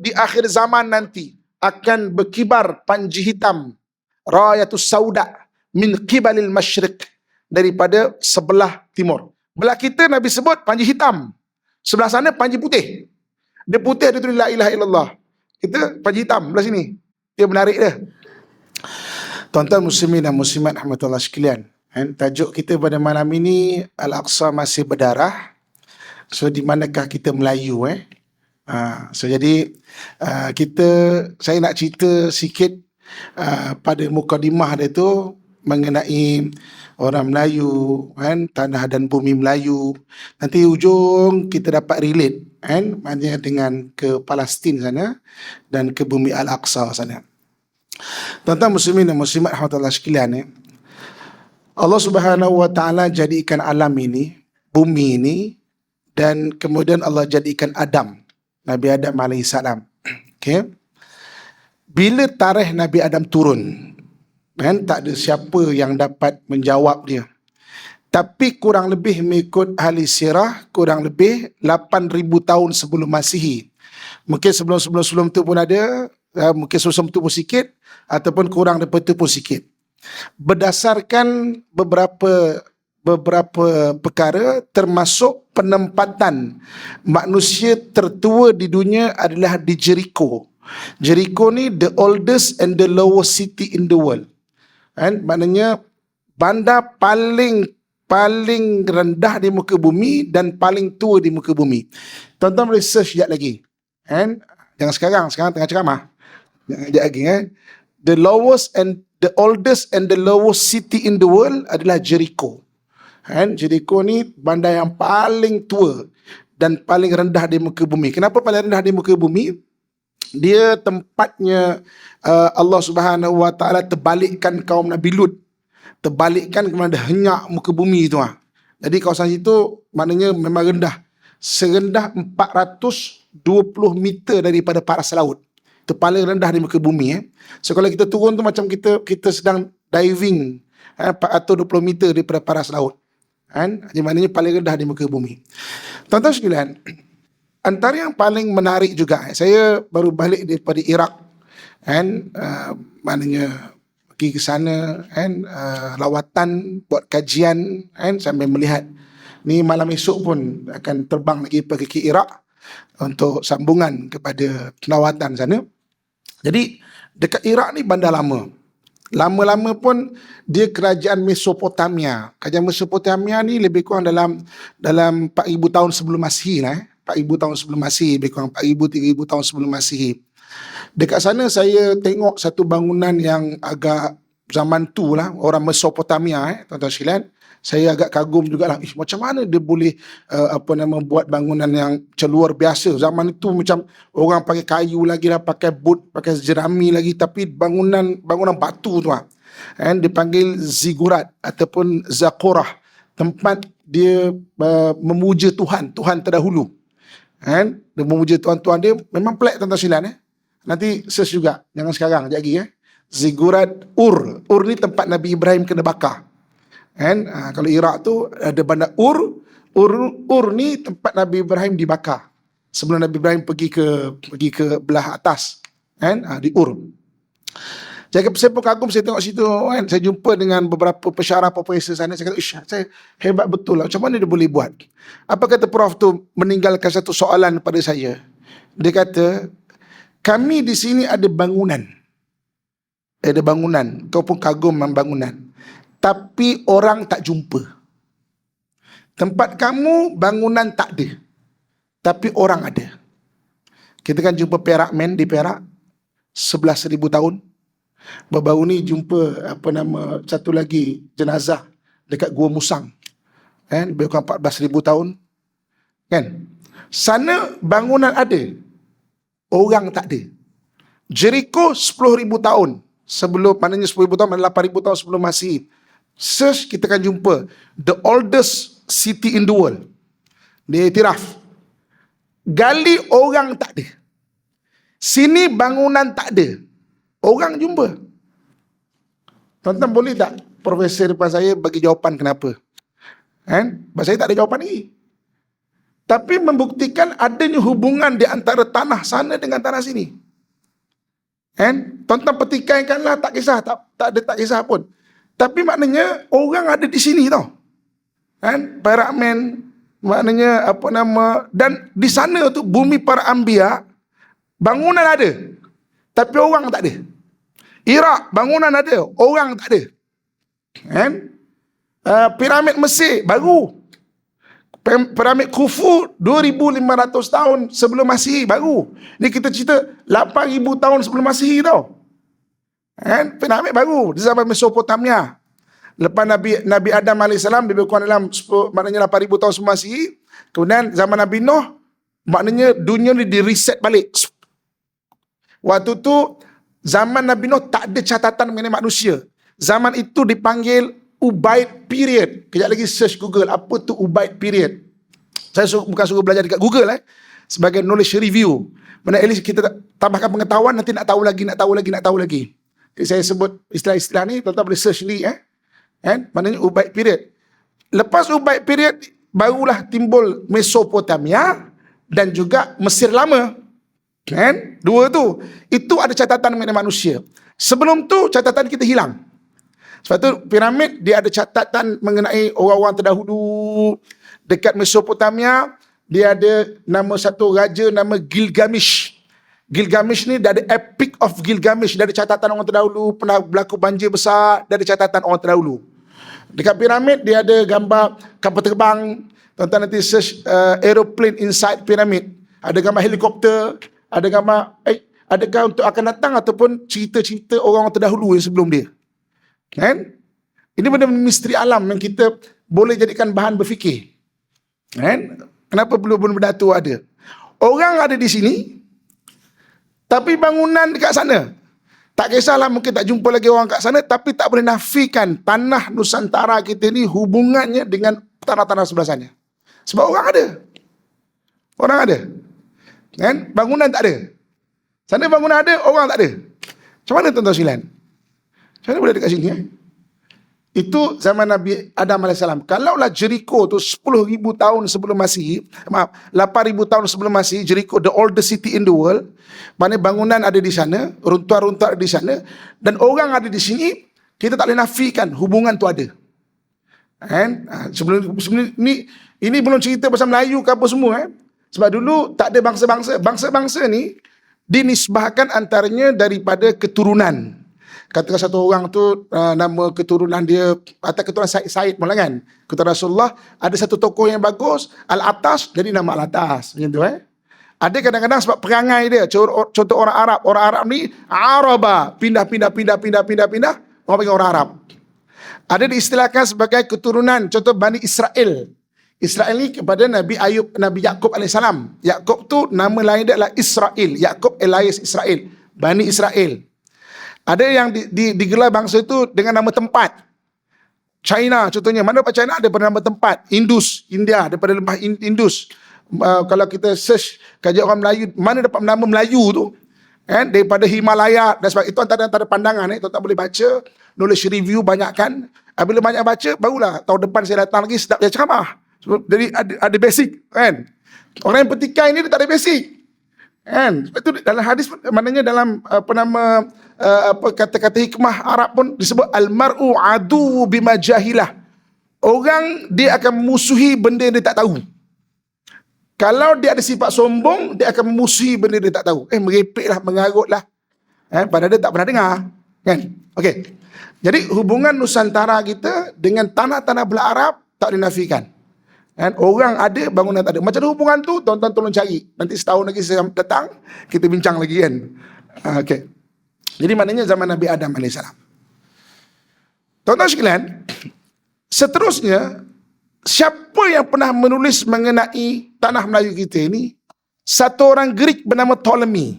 di akhir zaman nanti akan berkibar panji hitam, rayatus sauda min qibalil masyriq, daripada sebelah timur. Belah kita Nabi sebut panji hitam, sebelah sana panji putih. Dia putih, dia tulis la ilaha illallah. Kita panji hitam belah sini. Dia menarik dia. Tuan-tuan muslimin dan muslimat rahmatullah sekalian, tajuk kita pada malam ini Al-Aqsa masih berdarah. So di manakah kita Melayu jadi saya nak cerita sikit pada mukadimah dia tu mengenai orang Melayu, tanah dan bumi Melayu. Nanti ujung kita dapat relate maknanya dengan ke Palestin sana dan ke bumi Al-Aqsa sana. Tuan-tuan muslimin dan muslimat rahmatullah sekalian, Allah Subhanahu wa taala jadikan alam ini, bumi ini, dan kemudian Allah jadikan Adam, Nabi Adam alaihissalam. Okay. Bila tarikh Nabi Adam turun, tak ada siapa yang dapat menjawab dia. Tapi kurang lebih mengikut ahli sirah, kurang lebih 8,000 tahun sebelum Masihi. Mungkin sebelum tu pun ada, mungkin sebelum tu pun sikit, ataupun kurang daripada itu pun sikit. Berdasarkan beberapa perkara, termasuk penempatan manusia tertua di dunia adalah di Jericho. Jericho ni the oldest and the lowest city in the world. Maknanya bandar paling rendah di muka bumi dan paling tua di muka bumi. Tuan-tuan boleh search sekejap lagi. Jangan sekarang tengah ceramah. Jangan sekejap lagi. The oldest and the lowest city in the world adalah Jericho. Jericho ni bandar yang paling tua dan paling rendah di muka bumi. Kenapa paling rendah di muka bumi? Dia tempatnya Allah Subhanahu wa taala terbalikkan kaum Nabi Lut. Terbalikkan kepada henyak muka bumi tu. Jadi kawasan situ maknanya memang rendah. Serendah 420 meter daripada paras laut. Itu paling rendah di muka bumi. So kalau kita turun tu macam kita sedang diving 420 meter daripada paras laut. Jadi maknanya paling rendah di muka bumi. Tuan-tuan sekalian, antara yang paling menarik juga, saya baru balik daripada Iraq, maknanya pergi ke sana, lawatan, buat kajian, sambil melihat. Ni malam esok pun akan terbang lagi pergi ke Iraq untuk sambungan kepada lawatan sana. Jadi dekat Iraq ni bandar lama. Lama-lama pun dia kerajaan Mesopotamia. Kerajaan Mesopotamia ni lebih kurang dalam 4,000 tahun sebelum Masihi lah. 4,000 tahun sebelum Masihi, lebih kurang 4,000 3,000 tahun sebelum Masihi. Dekat sana saya tengok satu bangunan yang agak zaman tu lah, orang Mesopotamia, tuan-tuan sekalian. Saya agak kagum jugalah, macam mana dia boleh buat bangunan yang luar biasa. Zaman itu macam orang pakai kayu lagi lah, pakai boot, pakai jerami lagi, tapi bangunan batu tu lah. Dipanggil zigurat ataupun zaqurah, tempat dia memuja Tuhan terdahulu. Dia memuja Tuhan dia, memang pelik tuan-tuan sekalian. Nanti search juga, jangan sekarang, sekejap lagi. Zigurat Ur ni tempat Nabi Ibrahim kena bakar. Kalau Iraq tu ada bandar Ur ni tempat Nabi Ibrahim dibakar sebelum Nabi Ibrahim pergi ke belah atas, di Ur. Jadi saya pun kagum, saya tengok situ, saya jumpa dengan beberapa pensyarah profesor sana. Saya kata, saya hebat betul lah, macam mana dia boleh buat. Apa kata Prof tu, meninggalkan satu soalan pada saya. Dia kata, kami di sini ada bangunan, kau pun kagum dengan bangunan, tapi orang tak jumpa. Tempat kamu bangunan tak ada, tapi orang ada. Kita kan jumpa Perak Man di Perak 11,000 tahun. Baru-baru ni jumpa satu lagi jenazah dekat Gua Musang, lebih kurang 14,000 tahun. Sana bangunan ada, orang tak ada. Jericho 10,000 tahun sebelum, maknanya 10,000 tahun, 8,000 tahun sebelum Masihi. Search, kita akan jumpa the oldest city in the world. Dia iktiraf, gali orang tak ada, sini bangunan tak ada, orang jumpa. Tuan-tuan boleh tak profesor depan saya bagi jawapan kenapa? Sebab saya tak ada jawapan lagi. tapi membuktikan adanya hubungan di antara tanah sana dengan tanah sini. Kan? Tuan-tuan petikaikanlah, tak kisah, tak kisah pun. Tapi maknanya orang ada di sini tau. Kan? Perak Men, maknanya apa nama, dan di sana tu bumi para anbiya, bangunan ada, tapi orang tak ada. Iraq, bangunan ada, orang tak ada. Kan? Piramid Mesir, baru. Piramid Khufu 2,500 tahun sebelum Masihi, baru. Ni kita cerita 8,000 tahun sebelum Masihi tau. Kan? Piramid baru di zaman Mesopotamia. Lepas Nabi Adam AS lebih kurang dalam maknanya 8,000 tahun sebelum Masihi. Kemudian zaman Nabi Nuh, maknanya dunia ni di reset balik. Waktu tu zaman Nabi Nuh tak ada catatan mengenai manusia. Zaman itu dipanggil Ubaid period. Kejap lagi search Google apa tu Ubaid period. Saya bukan suruh belajar dekat Google sebagai knowledge review. Mana at least kita tambahkan pengetahuan, nanti nak tahu lagi. Jadi saya sebut istilah-istilah ni, tuan-tuan boleh search ni kan? Maknanya Ubaid period. Lepas Ubaid period barulah timbul Mesopotamia dan juga Mesir lama. Kan? Dua tu. Itu ada catatan mengenai manusia. Sebelum tu catatan kita hilang. Sebab tu piramid dia ada catatan mengenai orang-orang terdahulu. Dekat Mesopotamia dia ada nama satu raja nama Gilgamesh. Gilgamesh ni dia ada Epic of Gilgamesh. Dia ada catatan orang terdahulu, pernah berlaku banjir besar, dia ada catatan orang terdahulu. Dekat piramid dia ada gambar kapal terbang. Tuan-tuan nanti search aeroplane inside pyramid. Ada gambar helikopter, ada gambar adakah untuk akan datang ataupun cerita-cerita orang terdahulu yang sebelum dia. Kan? Ini benda misteri alam yang kita boleh jadikan bahan berfikir. Kan? Kenapa belum benda tu ada? Orang ada di sini, tapi bangunan dekat sana. Tak kisahlah mungkin tak jumpa lagi orang kat sana, tapi tak boleh nafikan tanah Nusantara kita ni hubungannya dengan tanah-tanah sebelah sana. Sebab orang ada. Orang ada. Kan? Bangunan tak ada. Sana bangunan ada, orang tak ada. Macam mana tuan-tuan sekalian? Macam mana boleh dekat sini? Itu zaman Nabi Adam AS. Kalaulah Jericho tu 10,000 tahun sebelum Masihi, 8,000 tahun sebelum Masihi, Jericho the oldest city in the world, mana bangunan ada di sana, runtuhan-runtuhan ada di sana, dan orang ada di sini, kita tak boleh nafikan hubungan tu ada. Kan? Sebelum ini belum cerita pasal Melayu ke apa semua. Sebab dulu tak ada bangsa-bangsa. Bangsa-bangsa ni dinisbahkan antaranya daripada keturunan. Katakan satu orang tu nama keturunan dia atau keturunan Said mula kan. Keturunan Rasulullah ada satu tokoh yang bagus, Al-Atas, jadi nama Al-Atas macam tu Ada kadang-kadang sebab perangai dia. Contoh orang Arab. Orang Arab ni Araba, pindah, orang panggil orang Arab. Ada diistilahkan sebagai keturunan contoh Bani Israel. Israel ni kepada Nabi Ayub, Nabi Yakub AS. Yakub tu nama lain dia adalah Israel. Yakub alias Israel. Bani Israel. Ada yang digelar bangsa itu dengan nama tempat. China contohnya. Mana dapat China ada pada nama tempat. Indus, India, daripada lembah Indus. Kalau kita search kajian orang Melayu, mana dapat nama Melayu tu? Daripada Himalaya dan sebab itu antara pandangan tuan-tuan boleh baca, knowledge review banyak kan. Bila banyak baca, barulah tahun depan saya datang lagi sedap saya ceramah. Jadi ada basic kan. Orang yang petikai ni dia tak ada basic. Kan? Sebab itu dalam hadis maknanya dalam kata-kata hikmah Arab pun disebut al-mar'u adu bima jahilah. Orang dia akan memusuhi benda yang dia tak tahu. Kalau dia ada sifat sombong, dia akan memusuhi benda dia tak tahu. Merepeklah, mengarutlah. Padahal dia tak pernah dengar. Kan? Okey. Jadi hubungan Nusantara kita dengan tanah-tanah belah Arab tak dinafikan. Orang ada, bangunan tak ada. Macam mana hubungan tu, tuan-tuan tolong cari. Nanti setahun lagi saya datang, kita bincang lagi kan. Okey. Jadi maknanya zaman Nabi Adam AS. Tuan-tuan sekalian, seterusnya, siapa yang pernah menulis mengenai tanah Melayu kita ini? Satu orang Greek bernama Ptolemy.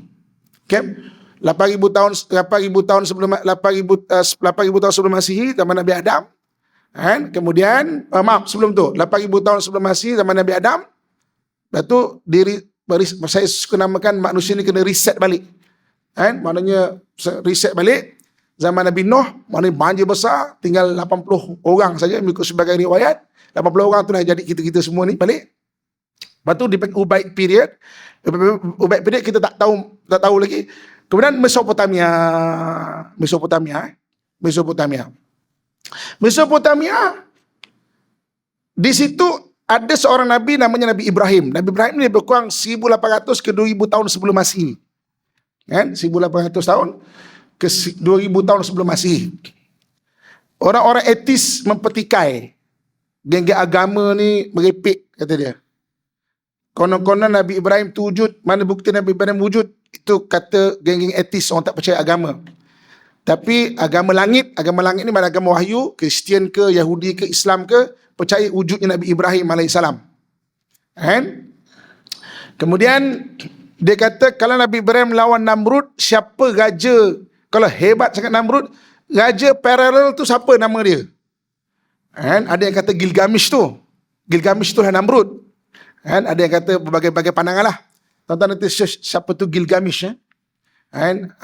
Okay? 8,000 tahun sebelum 8,000 tahun sebelum Masihi, zaman Nabi Adam. Kemudian sebelum tu 8,000 tahun sebelum Masihi, zaman Nabi Adam. Lepas tu saya suka namakan manusia ni kena reset balik. Maknanya reset balik. Zaman Nabi Nuh, maknanya banjir besar, tinggal 80 orang saja mengikut sebagai riwayat. 80 orang tu dah jadi kita-kita semua ni balik. Lepas tu di Ubaid period. Ubaid period kita tak tahu lagi. Kemudian Mesopotamia. Di situ ada seorang nabi namanya Nabi Ibrahim. Nabi Ibrahim ni lebih kurang 1800 ke 2000 tahun sebelum Masihi. Kan? 1800 tahun ke 2000 tahun sebelum Masihi. Orang-orang etis mempetikai. Geng-geng agama ni merepek, kata dia. Konon-konon Nabi Ibrahim tu wujud. Mana bukti Nabi Ibrahim wujud? Itu kata geng-geng etis, orang tak percaya agama. Tapi agama langit ni mana agama wahyu, Kristian ke, Yahudi ke, Islam ke, percaya wujudnya Nabi Ibrahim AS. Kan? Kemudian dia kata kalau Nabi Ibrahim lawan Namrud, siapa raja, kalau hebat sangat Namrud, raja paralel tu siapa nama dia? Kan? Ada yang kata Gilgamesh tu lah Namrud. Kan? Ada yang kata berbagai-bagai pandangan lah. Tuan-tuan nanti search siapa tu Gilgamesh. Kan?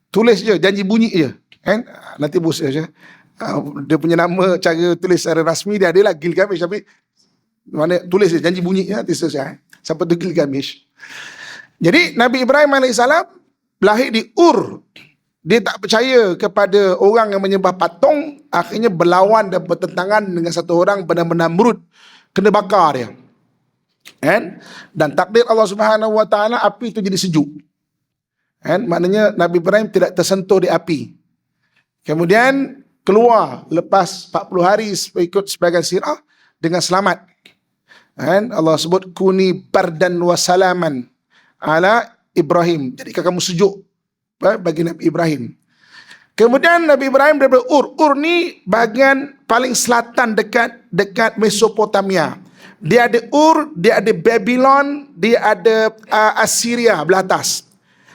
Tulis je, janji bunyi je. Kan? Nanti bos je. Dia punya nama, cara tulis secara rasmi dia adalah Gilgamesh, tapi mana tulis je, janji bunyi je. Nanti search siapa tu Gilgamesh. Jadi Nabi Ibrahim AS lahir di Ur. Dia tak percaya kepada orang yang menyembah patung, akhirnya berlawan dan bertentangan dengan satu orang bernama Namrud, kena bakar dia. Kan? Dan takdir Allah Subhanahu Wa Taala, api itu jadi sejuk. Kan? Maknanya Nabi Ibrahim tidak tersentuh di api. Kemudian keluar lepas 40 hari ikut sebagian sirah dengan selamat. Kan? Allah sebut kuni bardan wa salaman ala Ibrahim. Jadi kamu sejuk bagi Nabi Ibrahim. Kemudian Nabi Ibrahim daripada Ur. Ur ni bahagian paling selatan dekat Mesopotamia. Dia ada Ur, dia ada Babylon, dia ada Assyria belah atas.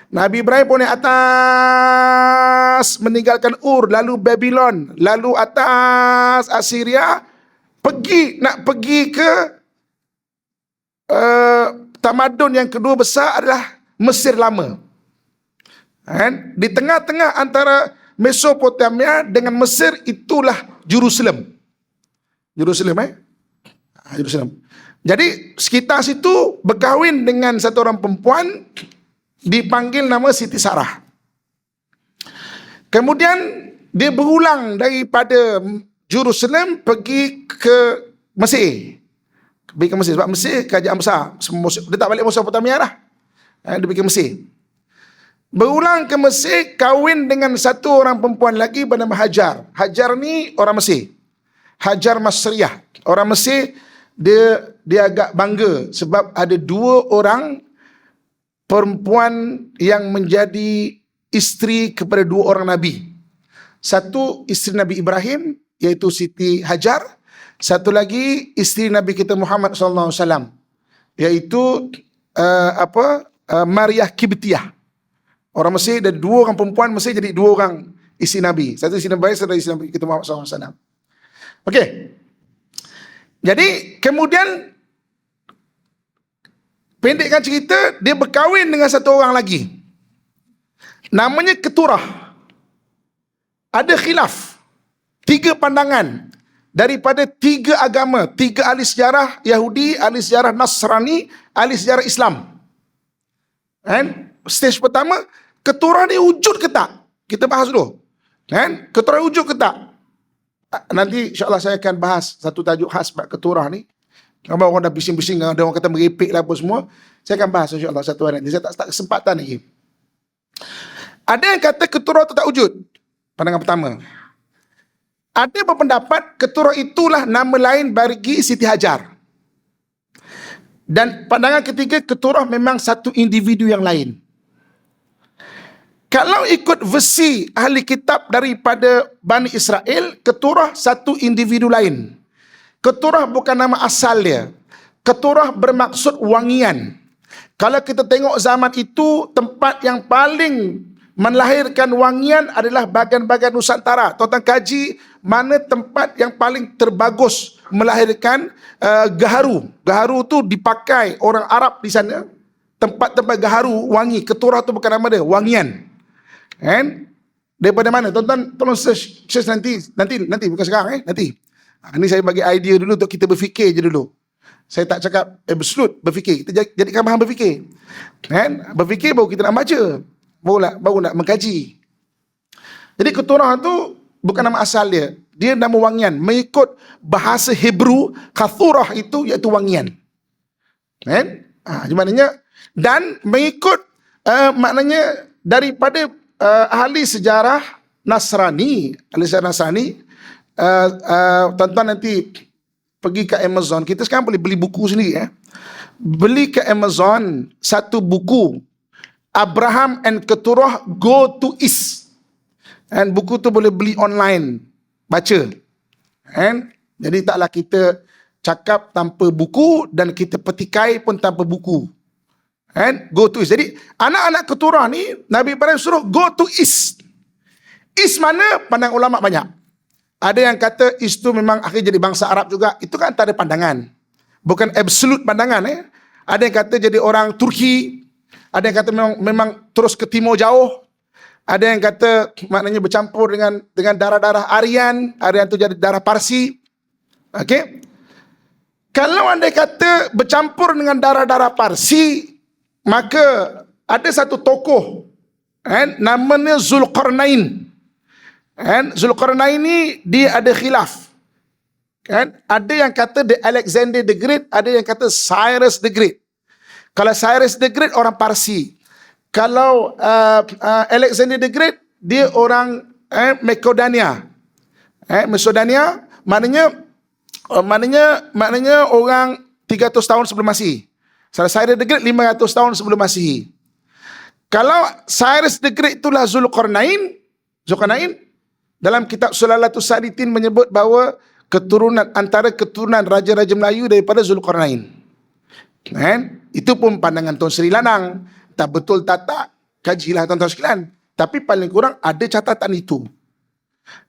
Nabi Ibrahim pun naik atas, meninggalkan Ur, lalu Babylon, lalu atas Assyria, nak pergi ke tamadun yang kedua besar adalah Mesir Lama. Kan? Di tengah-tengah antara Mesopotamia dengan Mesir itulah Jerusalem. Jerusalem. Jadi sekitar situ berkahwin dengan satu orang perempuan dipanggil nama Siti Sarah. Kemudian dia berulang daripada Jerusalem pergi ke Mesir. Pergi ke Mesir sebab Mesir kerajaan besar. Dia tak balik Mesopotamia dah. Dia pergi ke Mesir. Berulang ke Mesir, kahwin dengan satu orang perempuan lagi bernama Hajar. Hajar ni orang Mesir. Hajar Masriyah. Orang Mesir, dia agak bangga sebab ada dua orang perempuan yang menjadi isteri kepada dua orang Nabi. Satu isteri Nabi Ibrahim, iaitu Siti Hajar. Satu lagi isteri Nabi kita Muhammad SAW, iaitu Maryah Kibtiyah. Orang Mesir ada dua orang perempuan Mesir jadi dua orang isteri Nabi. Satu isteri Nabi, satu isteri Nabi kita Muhammad SAW. Okey. Jadi kemudian pendekkan cerita, dia berkahwin dengan satu orang lagi. Namanya Keturah. Ada khilaf. 3 pandangan daripada 3 agama, 3 ahli sejarah Yahudi, ahli sejarah Nasrani, ahli sejarah Islam. Kan? Stage pertama, Keturah ni wujud ke tak? Kita bahas dulu. Kan? Keturah wujud ke tak? Nanti insyaAllah saya akan bahas satu tajuk khas Keturah ni. Kalau orang dah bising-bising, ada orang kata merepek lah apa semua, saya akan bahas insyaAllah satu hari nanti. Saya tak kesempatan lagi. Ada yang kata Keturah itu tak wujud. Pandangan pertama. Ada berpendapat Keturah itulah nama lain bagi Siti Hajar. Dan pandangan ketiga, Keturah memang satu individu yang lain. Kalau ikut versi ahli kitab daripada Bani Israel, Keturah satu individu lain. Keturah bukan nama asal dia. Keturah bermaksud wangian. Kalau kita tengok zaman itu, tempat yang paling melahirkan wangian adalah bahagian-bahagian Nusantara. Tuan-tuan kaji mana tempat yang paling terbagus melahirkan gaharu. Gaharu tu dipakai orang Arab di sana. Tempat-tempat gaharu wangi. Keturah tu bukan nama dia, wangian. Kan? Daripada mana? Tuan-tuan tolong search nanti bukan sekarang nanti. Ini saya bagi idea dulu untuk kita berfikir je dulu. Saya tak cakap absolute berfikir. Kita jadikan faham berfikir. Kan? Berfikir baru kita nak baca. Baru nak mengkaji. Jadi keturah tu bukan nama asal dia. Dia nama wangian. Mengikut bahasa Hebrew, kathurah itu iaitu wangian. Kan? Maknanya, dan mengikut maknanya daripada ahli sejarah Nasrani. Ahli sejarah Nasrani, tuan-tuan nanti pergi ke Amazon. Kita sekarang boleh beli buku sendiri. Beli ke Amazon satu buku, Abraham and Keturah Go to East. And buku tu boleh beli online, baca. And jadi taklah kita cakap tanpa buku dan kita petikai pun tanpa buku. And go to East. Jadi anak-anak keturah ni Nabi Ibrahim suruh go to East. East mana? Pandang ulama banyak. Ada yang kata East tu memang akhirnya jadi bangsa Arab juga. Itu kan antara pandangan. Bukan absolute pandangan. Ada yang kata jadi orang Turki. Ada yang kata memang terus ke timur jauh. Ada yang kata maknanya bercampur dengan darah-darah Aryan. Aryan tu jadi darah Parsi. Okey. Kalau anda kata bercampur dengan darah-darah Parsi, maka ada satu tokoh namanya Zulkarnain. Zulkarnain ni dia ada khilaf. Ada yang kata the Alexander the Great, ada yang kata Cyrus the Great. Kalau Cyrus the Great orang Parsi. Kalau Alexander the Great, dia orang Makedonia. Makedonia maknanya orang 300 tahun sebelum Masihi. Cyrus the Great 500 tahun sebelum Masihi. Kalau Cyrus the Great itulah Zulkarnain dalam kitab Sulalatus Saditin menyebut bahawa antara keturunan raja-raja Melayu daripada Zulkarnain. Itu pun pandangan Tuan Sri Lanang. Tak betul tak kajilah tuan-tuan sekalian. Tapi paling kurang ada catatan itu.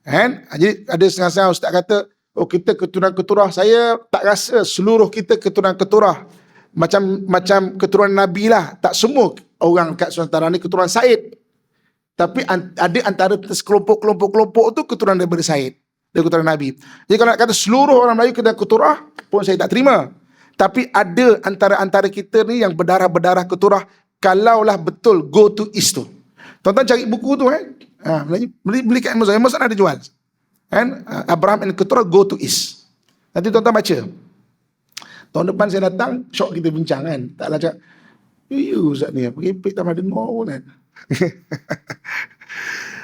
Jadi ada setengah-setengah ustaz kata, oh kita keturunan keturah. Saya tak rasa seluruh kita keturunan keturah. Macam keturunan Nabi lah. Tak semua orang kat Nusantara ni keturunan Said. Tapi ada antara kelompok-kelompok tu keturunan daripada Said. Dari keturunan Nabi. Jadi kalau nak kata seluruh orang Melayu keturunan keturah pun saya tak terima. Tapi ada antara kita ni yang berdarah-berdarah keturah. Kalaulah betul go to East tu. Tuan-tuan cari buku tu beli kat Amazon. Amazon ada jual. Abraham and Keturah Go to East. Nanti tuan-tuan baca. Tahun depan saya datang, syok kita bincang kan. Taklah cakap, Ustaz ni apa kepek tak ada dengar pun kan.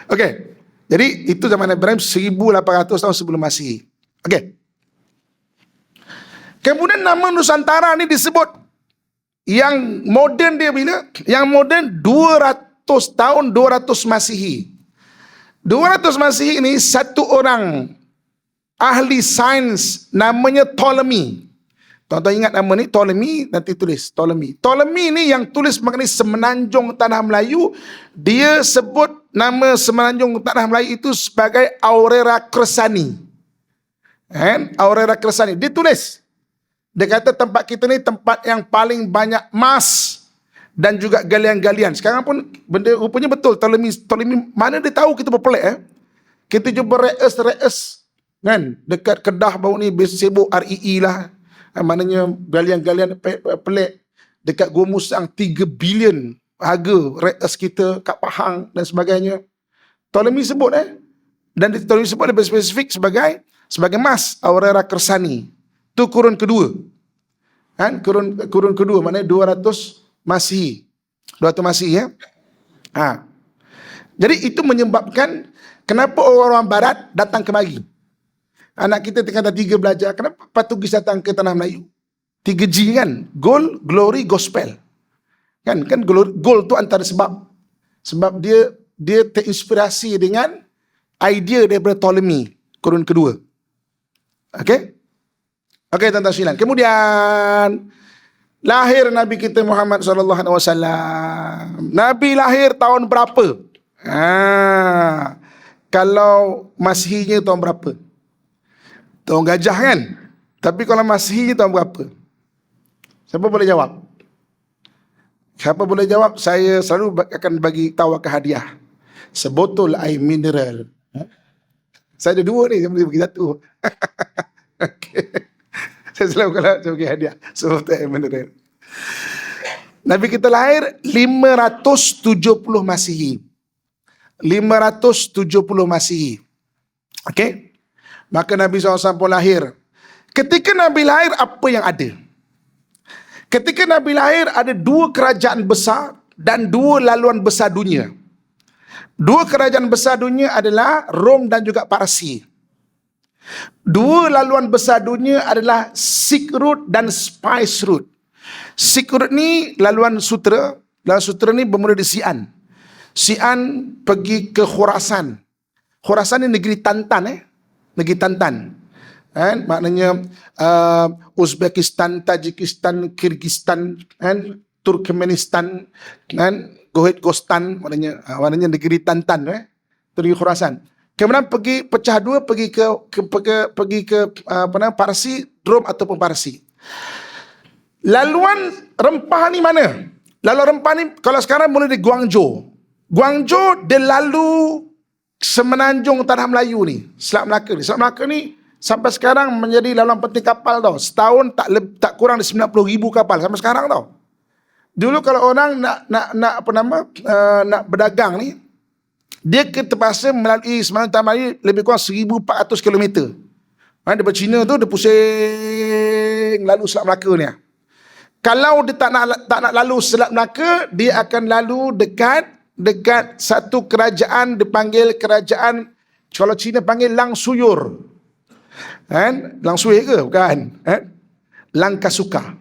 Okey. Jadi itu zaman Ibrahim 1800 tahun sebelum Masihi. Okey. Kemudian nama Nusantara ni disebut, yang moden dia bila? Yang moden 200 tahun 200 Masihi. 200 Masihi ini satu orang ahli sains namanya Ptolemy. Tuan-tuan ingat nama ni Ptolemy, nanti tulis Ptolemy. Ptolemy ni yang tulis mengenai semenanjung tanah Melayu. Dia sebut nama semenanjung tanah Melayu itu sebagai Aurera Cresani. Aurera Cresani. Dia tulis. Dia kata tempat kita ni tempat yang paling banyak emas dan juga galian-galian. Sekarang pun benda rupanya betul. Ptolemy mana dia tahu kita berpelik. Kita jumpa re'es kan dekat Kedah baru ni sibuk REE lah. Maknanya galian-galian pelik. Dekat Gua Musang 3 bilion harga re'es kita kat Pahang dan sebagainya. Ptolemy sebut dan Ptolemy sebut lebih spesifik sebagai emas Aurera Cresani. Itu kurun kedua. Kurun kedua maknanya 200 Masihi. 200 Masihi ya. Jadi itu menyebabkan kenapa orang-orang barat datang kemari. Anak kita tingkatan 3 belajar, kenapa Portugis datang ke tanah Melayu? 3G kan? Gold, glory, gospel. Kan gold tu antara sebab. Sebab dia terinspirasi dengan idea daripada Ptolemy kurun kedua. Okey? Okey tuan-tuan sekalian. Kemudian lahir Nabi kita Muhammad sallallahu alaihi wasallam. Nabi lahir tahun berapa? Kalau Masihinya tahun berapa? Tahun gajah kan? Tapi kalau Masihinya tahun berapa? Siapa boleh jawab? Siapa boleh jawab? Saya selalu akan bagi tawarkan hadiah. Sebotol air mineral. Saya ada 2 ni, saya boleh bagi 1. Okay. Saya selalu kalau saya bagi hadiah. So, benar. Nabi kita lahir 570 Masihi. 570 Masihi. Okey? Maka Nabi SAW pun lahir. Ketika Nabi lahir, apa yang ada? Ketika Nabi lahir, ada dua kerajaan besar dan dua laluan besar dunia. Dua kerajaan besar dunia adalah Rom dan juga Parsi. Dua laluan besar dunia adalah Silk Road dan Spice Road. Silk Road ni laluan sutera. Laluan sutera ni bermula di Xi'an. Xi'an pergi ke Khurasan. Khurasan ni negeri Tantan. Negeri Tantan. Maknanya Uzbekistan, Tajikistan, Kyrgyzstan, Turkmenistan, Gohit-Gostan, maknanya negeri Tantan. Itu di Khurasan. Kemudian pergi pecah dua, pergi ke Parsi, Rom ataupun Parsi. Laluan rempah ni mana? Laluan rempah ni kalau sekarang mula di Guangzhou. Guangzhou dia lalu semenanjung tanah Melayu ni, Selat Melaka ni. Selat Melaka ni sampai sekarang menjadi laluan penting kapal tau. Setahun tak kurang dari 90,000 kapal sampai sekarang tau. Dulu kalau orang nak berdagang ni, dia terpaksa melalui semenanjung tanah Melayu lebih kurang 1,400 km. Daripada China tu dia pusing lalu Selat Melaka ni. Kalau dia tak nak lalu Selat Melaka, dia akan lalu dekat satu kerajaan dipanggil kerajaan, kalau Cina panggil Lang Suyur. Lang Suyur ke? Bukan. Langkasuka.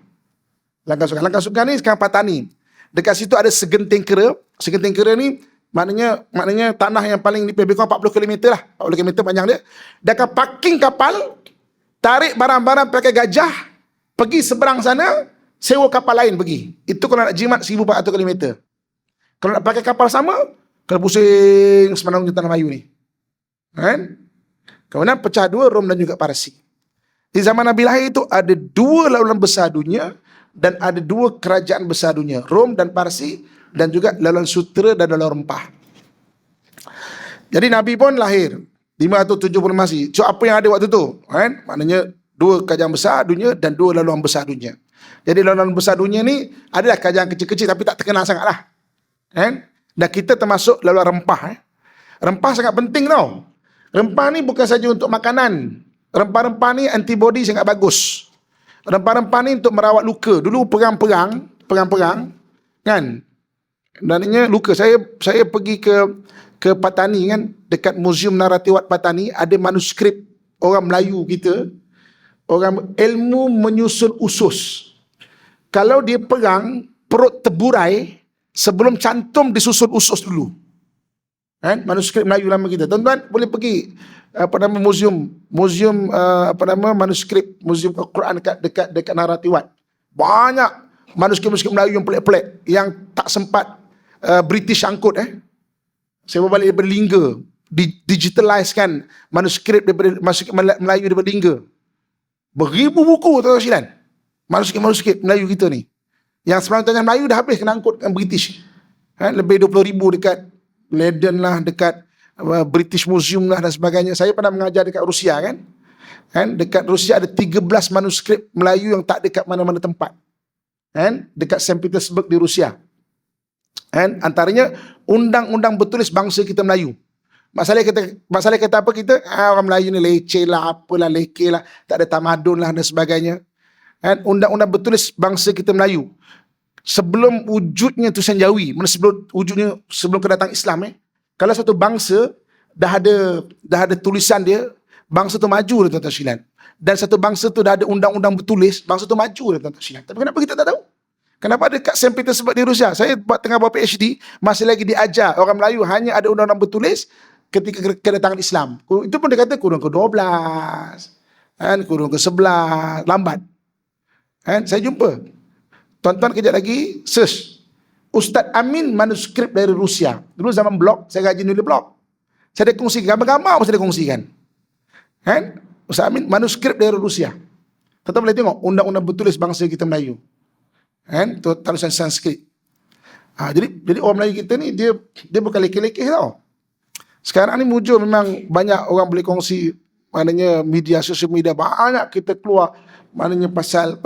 Langkasuka ni sekarang Patani. Dekat situ ada segenting kera. Segenting kera ni maknanya tanah yang paling lebih kurang 40 km lah. 40 km panjang dia. Dia akan parking kapal, tarik barang-barang pakai gajah, pergi seberang sana, sewa kapal lain pergi. Itu kalau nak jimat 1,400 km. Kalau nak pakai kapal sama, kena pusing semenanjung tanah Melayu ni. Kemudian pecah dua, Rom dan juga Parsi. Di zaman Nabi lahir itu ada dua laluan besar dunia dan ada dua kerajaan besar dunia, Rom dan Parsi, dan juga laluan sutera dan laluan rempah. Jadi Nabi pun lahir 570 Masihi. So apa yang ada waktu tu? Maknanya dua kerajaan besar dunia dan dua laluan besar dunia. Jadi laluan besar dunia ni adalah kerajaan kecil-kecil tapi tak terkenal sangat lah. Dan kita termasuk laluan rempah. Rempah sangat penting tau. Rempah ni bukan saja untuk makanan. Rempah-rempah ni antibody sangat bagus. Rempah-rempah ni untuk merawat luka. Dulu perang-perang kan. Maknanya luka. Saya pergi ke Patani kan, dekat Museum Naratiwat Patani ada manuskrip orang Melayu kita. Orang ilmu menyusun usus. Kalau dia perang, perut terburai, sebelum cantum disusun usus dulu. Manuskrip Melayu lama kita. Tuan-tuan boleh pergi museum manuskrip Museum Al-Quran dekat Naratiwat. Banyak manuskrip Melayu yang pelik-pelik yang tak sempat British angkut. Saya bawa balik daripada Lingga, digitalize kan manuskrip Melayu daripada Lingga. Beribu buku tuan-tuan. Manuskrip Melayu kita ni. Yang sebelum tanah Melayu dah habis kena angkut dengan British. Lebih 20,000 dekat Leiden lah, dekat British Museum lah dan sebagainya. Saya pernah mengajar dekat Rusia kan. Dekat Rusia ada 13 manuskrip Melayu yang tak dekat mana-mana tempat. Dekat St. Petersburg di Rusia. Antaranya undang-undang bertulis bangsa kita Melayu. Masalah kata apa kita? Orang Melayu ni leceh lah, apalah, lekeh lah, tak ada tamadun lah dan sebagainya. Undang-undang bertulis bangsa kita Melayu. Sebelum wujudnya tulisan Jawi, sebelum kedatangan Islam, kalau satu bangsa dah ada tulisan dia, bangsa tu maju dah tuan-tuan sekalian. Dan satu bangsa tu dah ada undang-undang bertulis, bangsa tu maju dah tuan-tuan sekalian. Tapi kenapa kita tak tahu? Kenapa dekat St. Petersburg di Rusia? Saya tengah buat PhD, masih lagi diajar orang Melayu hanya ada undang-undang bertulis ketika kedatangan Islam. Itu pun dia kata kurun ke-12, kurun ke-11, lambat. Saya jumpa. Tuan-tuan kejap lagi search Ustaz Amin manuskrip dari Rusia. Dulu zaman blog, saya gaji nulis blog. Saya ada kongsi gambar-gambar, saya ada kongsikan. Ustaz Amin manuskrip dari Rusia. Tuan-tuan boleh tengok undang-undang bertulis bangsa kita Melayu. Tulisan Sanskrit. Jadi orang Melayu kita ni dia bukan lekeh-lekeh tau. Sekarang ni muncul memang banyak orang boleh kongsi, maknanya media, sosial media banyak kita keluar maknanya pasal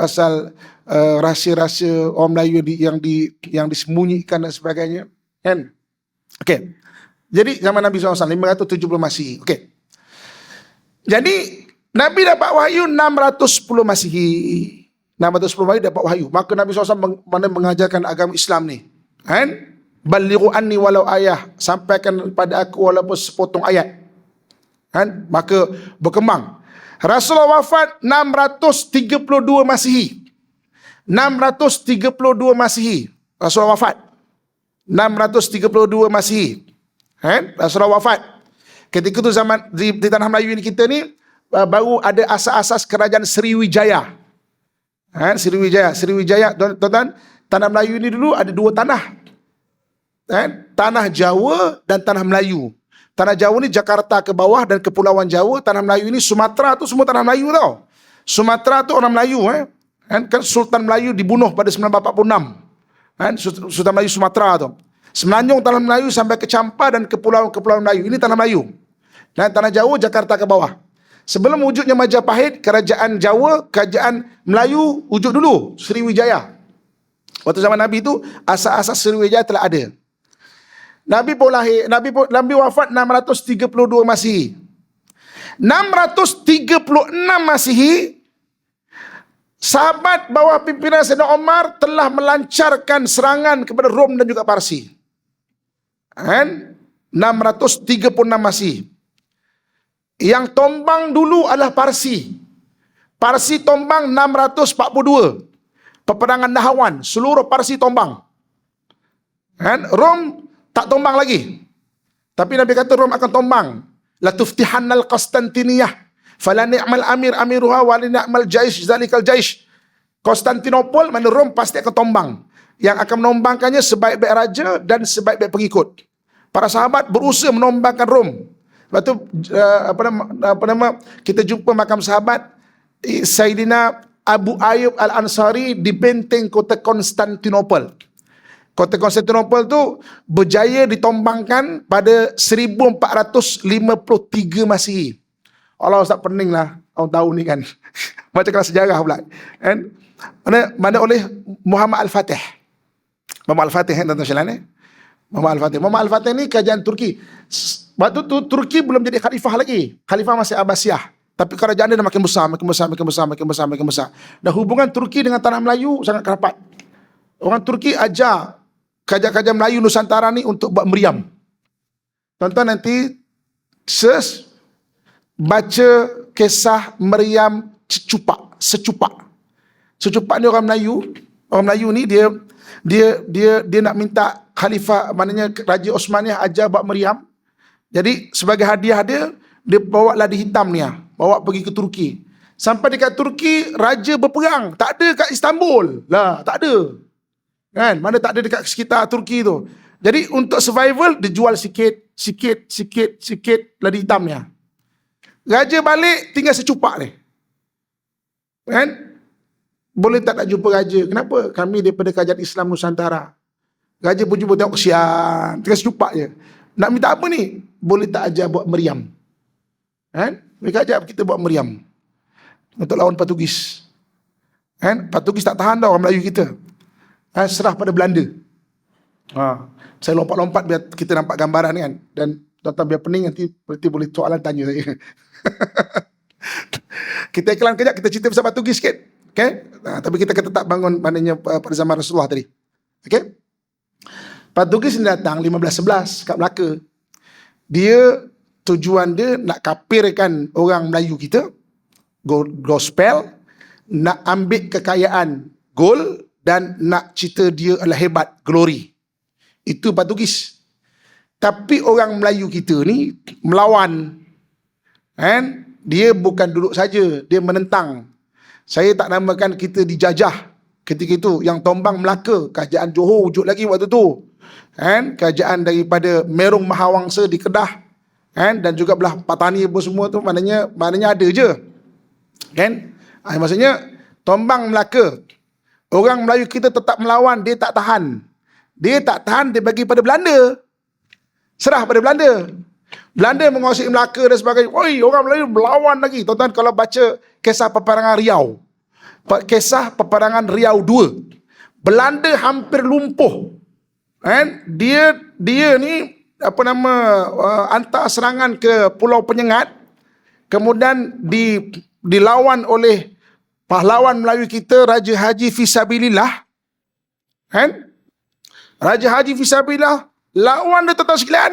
rahsia-rahsia orang Melayu yang disembunyikan dan sebagainya, kan? Okey. Jadi zaman Nabi SAW 570 Masihi. Okey. Jadi Nabi dapat wahyu 610 Masihi. 610 Masihi dapat wahyu. Maka Nabi SAW mengajarkan agama Islam ni, kan? Balighu anni walau ayah, sampaikan kepada aku walaupun sepotong ayat, kan? Maka berkembang. Rasulullah wafat 632 Masihi. 632 Masihi. Rasulullah wafat 632 Masihi. Kan? Rasulullah wafat. Ketika itu zaman di tanah Melayu ini kita ni baru ada asas-asas kerajaan Sriwijaya. Kan? Sriwijaya, tuan-tuan, tanah Melayu ini dulu ada dua tanah. Kan? Tanah Jawa dan tanah Melayu. Tanah Jawa ni Jakarta ke bawah dan Kepulauan Jawa. Tanah Melayu ini Sumatera tu semua tanah Melayu tau. Sumatera tu orang Melayu. Kan Sultan Melayu dibunuh pada 1946. Kan? Sultan Melayu Sumatera tu. Semenanjung tanah Melayu sampai ke Champa dan Kepulauan Melayu. Ini tanah Melayu. Dan tanah Jawa Jakarta ke bawah. Sebelum wujudnya Majapahit, kerajaan Jawa, kerajaan Melayu wujud dulu, Sriwijaya. Waktu zaman Nabi itu asas-asas Sriwijaya telah ada. Nabi pun lahir, Nabi wafat 632 Masihi. 636 Masihi, sahabat bawah pimpinan Sayyidina Umar telah melancarkan serangan kepada Rom dan juga Parsi. Kan? 636 Masihi. Yang tombang dulu adalah Parsi. Parsi tombang 642. Peperangan Nahawan, seluruh Parsi tombang. Kan? Rom tak tombang lagi. Tapi Nabi kata Rom akan tombang. La tuftihannal Qastantiniyah fala ni'mal amir amiruha wa la ni'mal jaish zalikal jaish. Konstantinopel, mana Rom pasti akan tombang. Yang akan menombangkannya sebaik-baik raja dan sebaik-baik pengikut. Para sahabat berusaha menombangkan Rom. Lepas tu kita jumpa makam sahabat Sayyidina Abu Ayyub Al-Ansari di benteng kota Konstantinopel. Kota Konstantinopel tu berjaya ditombangkan pada 1453 Masihi. Allah Ustaz pening lah orang tahu ni kan. Baca kelas sejarah pula. Kan? Mana oleh Muhammad Al-Fatih. Muhammad Al-Fatih kan tuan-tuan sekalian. Muhammad Al-Fatih. Muhammad Al-Fatih ni kerajaan Turki. Waktu tu Turki belum jadi khalifah lagi. Khalifah masih Abbasiyah. Tapi kerajaan dia dah makin besar. Dan hubungan Turki dengan tanah Melayu sangat rapat. Orang Turki ajar kerajaan Melayu Nusantara ni untuk buat meriam. Tuan-tuan nanti baca kisah meriam secupak. Secupak ni orang Melayu. Orang Melayu ni dia nak minta khalifah, maknanya Raja Osmaniyah ajar buat meriam. Jadi sebagai hadiah dia bawa ladi hitam ni, bawa pergi ke Turki. Sampai dekat Turki, raja berperang. Tak ada kat Istanbul. Lah, tak ada. Kan? Mana tak ada dekat sekitar Turki tu. Jadi untuk survival, dia jual sikit ladi hitamnya. Raja balik, tinggal secupak ni. Kan? Boleh tak nak jumpa raja? Kenapa? Kami daripada kerajaan Islam Nusantara. Raja pun jumpa, tengok kesian. Tinggal secupak je. Nak minta apa ni? Boleh tak ajar buat meriam? Kan? Mereka ajar kita buat meriam. Untuk lawan Portugis. Kan? Portugis tak tahan dah orang Melayu kita. Serah pada Belanda. Saya lompat-lompat biar kita nampak gambaran kan. Dan tuan-tuan biar pening nanti boleh soalan tanya saya. Kita iklan kejap, kita cerita pasal Portugis sikit. Okay? Tapi kita akan tetap bangun maknanya pada zaman Rasulullah tadi. Okay? Portugis ni datang 1511 kat Melaka. Dia tujuan dia nak kafirkan orang Melayu kita. Gospel. Nak ambil kekayaan gold. Dan nak cerita dia adalah hebat, glory. Itu Portugis. Tapi orang Melayu kita ni melawan. Kan? Dia bukan duduk saja, dia menentang. Saya tak namakan kita dijajah ketika itu. Yang tombang Melaka, kerajaan Johor wujud lagi waktu tu. Kan? Kerajaan daripada Merung Mahawangsa di Kedah. Kan? Dan juga belah Patani apa semua tu, maknanya ada je. Kan? Maksudnya tombang Melaka. Orang Melayu kita tetap melawan, dia tak tahan. Dia bagi pada Belanda. Serah pada Belanda. Belanda menguasai Melaka dan sebagainya. Oi, orang Melayu melawan lagi. Tuan-tuan kalau baca kisah peperangan Riau. Kisah peperangan Riau II. Belanda hampir lumpuh. Kan? Dia ni hantar serangan ke Pulau Penyengat, kemudian dilawan oleh pahlawan Melayu kita, Raja Haji Fisabilillah. Kan? Raja Haji Fisabilillah lawan dia, tuan-tuan sekalian.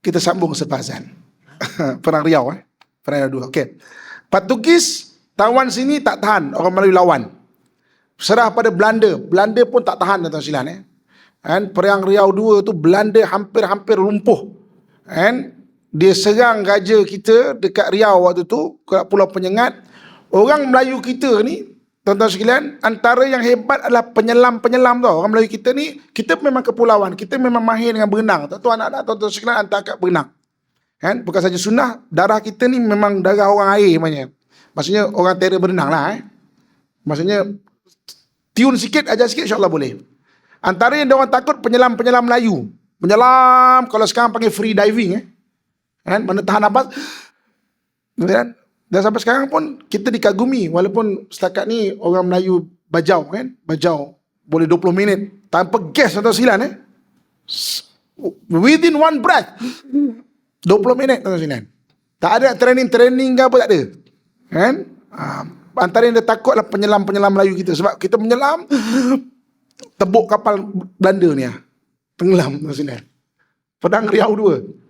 Kita sambung selepas azan. Perang Riau, Perang Riau II. Okey. Portugis tawan sini tak tahan, orang Melayu lawan. Serah pada Belanda. Belanda pun tak tahan, tuan-tuan sekalian. Kan? Perang Riau II tu Belanda hampir-hampir lumpuh. Kan? Dia serang raja kita dekat Riau waktu tu, ke Pulau Penyengat. Orang Melayu kita ni, tuan-tuan sekalian, antara yang hebat adalah penyelam-penyelam tau. Orang Melayu kita ni, kita memang kepulauan, kita memang mahir dengan berenang. Tuan-tuan anak-anak, tuan-tuan sekalian hantar kat berenang. Kan? Bukan saja sunnah, darah kita ni memang darah orang air maksudnya orang tera berenang lah. Maksudnya tiun sikit, ajar sikit, insyaAllah boleh. Antara yang diorang takut penyelam-penyelam Melayu. Penyelam, kalau sekarang panggil free diving. Kan? Mana tahan nafas. Kan? Dan sampai sekarang pun kita dikagumi. Walaupun setakat ni orang Melayu bajau. Kan? Bajau boleh 20 minit. Tanpa gas atau silan. Within one breath. 20 minit atau silan. Tak ada training ke apa, tak ada. Kan? Antara yang dia takut adalah penyelam-penyelam Melayu kita. Sebab kita menyelam, tebuk kapal Belanda ni. Tenggelam. Perang Riau II.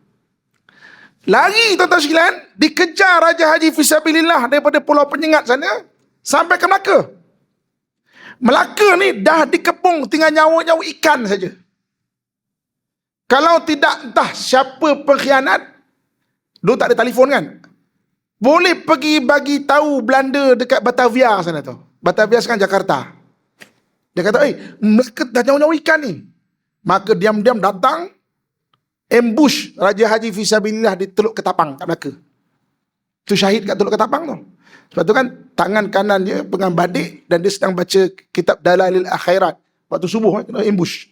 Lari, tuan-tuan sekalian, dikejar Raja Haji Fisabilillah daripada Pulau Penyengat sana sampai ke Melaka. Melaka ni dah dikepung tinggal nyawa-nyawa ikan saja. Kalau tidak entah siapa pengkhianat, dulu tak ada telefon kan, boleh pergi bagi tahu Belanda dekat Batavia sana tu. Batavia sekarang Jakarta. Dia kata, Melaka dah nyawa-nyawa ikan ni. Maka diam-diam datang, ambush Raja Haji Fisabilillah di Teluk Ketapang kat Melaka. Itu syahid kat Teluk Ketapang tu. Sebab tu kan tangan kanan dia pegang badik dan dia sedang baca kitab Dalailil Akhirat. Waktu subuh kena ambush.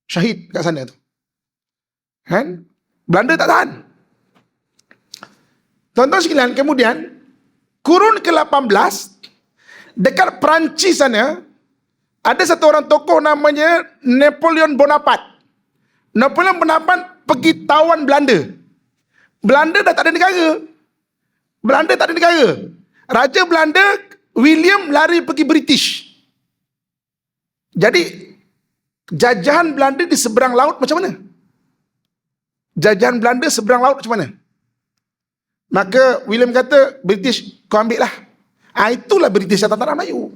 Syahid kat sana tu. Kan? Belanda tak tahan. Tuan-tuan sekalian, kemudian kurun ke-18 dekat Perancis sana ada satu orang tokoh namanya Napoleon Bonaparte. Napoleon Bonaparte pergi tawan Belanda. Belanda dah tak ada negara. Belanda tak ada negara. Raja Belanda William lari pergi British. Jadi jajahan Belanda di seberang laut macam mana? Jajahan Belanda seberang laut macam mana? Maka William kata, British kau ambil lah. Itulah British atas tanah Melayu.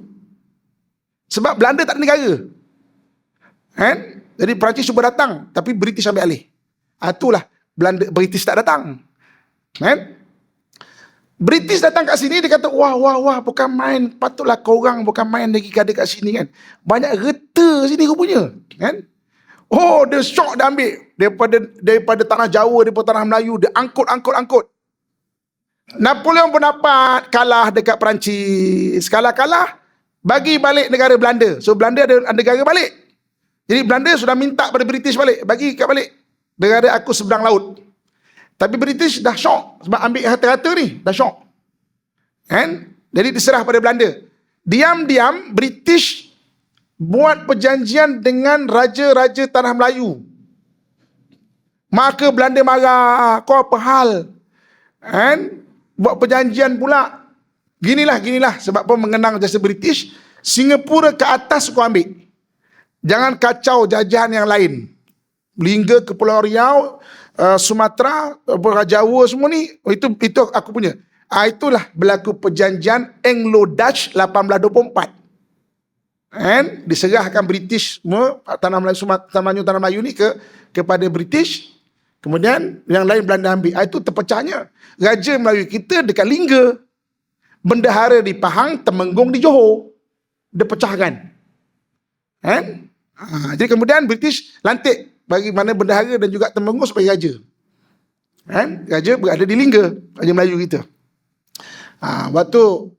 Sebab Belanda tak ada negara. Kan? Jadi Perancis cuba datang, tapi British ambil alih. Itulah British tak datang. Kan? British datang kat sini, dia kata, wah, bukan main, patutlah korang bukan main lagi ada kat sini kan. Banyak reta sini rupanya. Kan? Oh, dia shock dia ambil. Daripada tanah Jawa, daripada tanah Melayu, dia angkut. Napoleon Bonaparte kalah dekat Perancis. Kalah, bagi balik negara Belanda. So Belanda ada negara balik. Jadi Belanda sudah minta pada British balik. Bagi kat balik. Negara aku seberang laut. Tapi British dah syok. Sebab ambil harta-harta ni. Dah syok. Kan? Jadi diserah pada Belanda. Diam-diam British buat perjanjian dengan raja-raja tanah Melayu. Maka Belanda marah. Kau apa hal? Kan? Buat perjanjian pula. Ginilah. Sebab pun mengenang jasa British. Singapura ke atas kau ambil. Jangan kacau jajahan yang lain. Hingga ke Pulau Riau, Sumatera, Pulau Jawa semua ni, itu aku punya. Itulah berlaku perjanjian Anglo-Dutch 1824. And diserahkan British semua, tanah Melayu ni kepada British. Kemudian yang lain Belanda ambil. Itu terpecahnya. Raja Melayu kita dekat Lingga. Bendahara di Pahang, Temenggung di Johor. Dia pecahkan. Kan? Jadi kemudian British lantik bagi mana bendahara dan juga Temenggung sebagai raja. Kan? Raja berada di Lingga, Raja Melayu kita. Waktu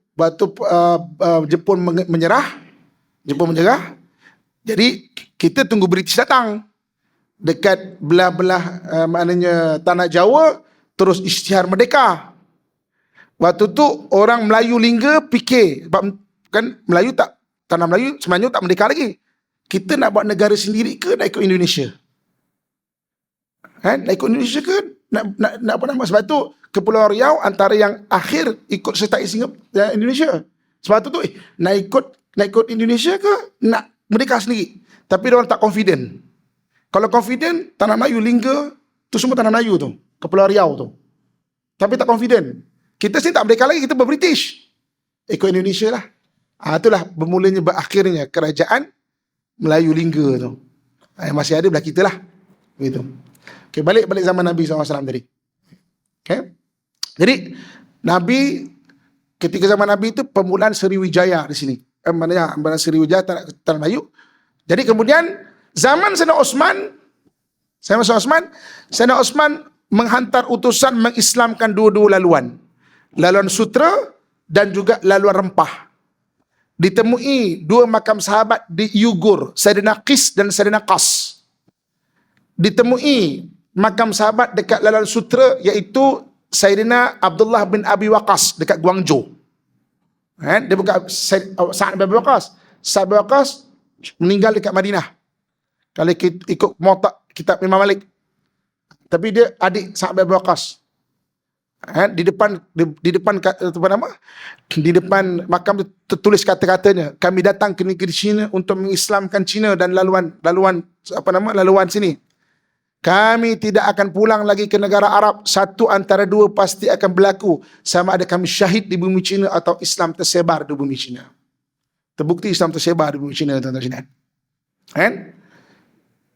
Jepun menyerah, jadi kita tunggu British datang dekat belah-belah maknanya tanah Jawa, terus isytihar merdeka. Waktu tu orang Melayu Lingga fikir, sebab kan Melayu tak, tanah Melayu sebenarnya tak merdeka lagi. Kita nak buat negara sendiri ke nak ikut Indonesia? Nak ikut Indonesia ke nak apa nama? Sebab tu Kepulauan Riau antara yang akhir ikut sertai Singapura, Indonesia. Sebab tu nak ikut Indonesia ke nak merdeka sendiri. Tapi dia orang tak confident. Kalau confident, tanah Melayu, Lingga, tu semua tanah Melayu tu, Kepulauan Riau tu. Tapi tak confident. Kita sini tak merdeka lagi, kita ber-British. Ikut Indonesia lah. Itulah bermulanya, berakhirnya kerajaan Melayu Lingga tu. Masih ada belah kita lah. Begitu. Okay, balik zaman Nabi SAW tadi. Okay. Jadi, Nabi, ketika zaman Nabi itu permulaan Sriwijaya di sini. Maknanya Sriwijaya tanah Melayu. Jadi kemudian zaman Sayyidina Osman menghantar utusan mengislamkan dua-dua laluan. Laluan Sutra dan juga laluan Rempah. Ditemui dua makam sahabat di Yugur, Sayyidina Qis dan Sayyidina Qas. Ditemui makam sahabat dekat laluan Sutra iaitu Sayyidina Abdullah bin Abi Waqqas dekat Guangzhou. Dia bukan Sa'ad bin Abi Waqqas. Sa'ad bin Abi Waqqas meninggal dekat Madinah. Kalau ikut Muwatta' kitab Imam Malik. Tapi dia adik Sa'ad bin Abi Waqqas. Di depan makam tertulis kata-katanya, kami datang ke negeri China untuk mengislamkan China dan laluan sini. Kami tidak akan pulang lagi ke negara Arab. Satu antara dua pasti akan berlaku. Sama ada kami syahid di bumi China atau Islam tersebar di bumi China. Terbukti Islam tersebar di bumi China, tuan-tuan.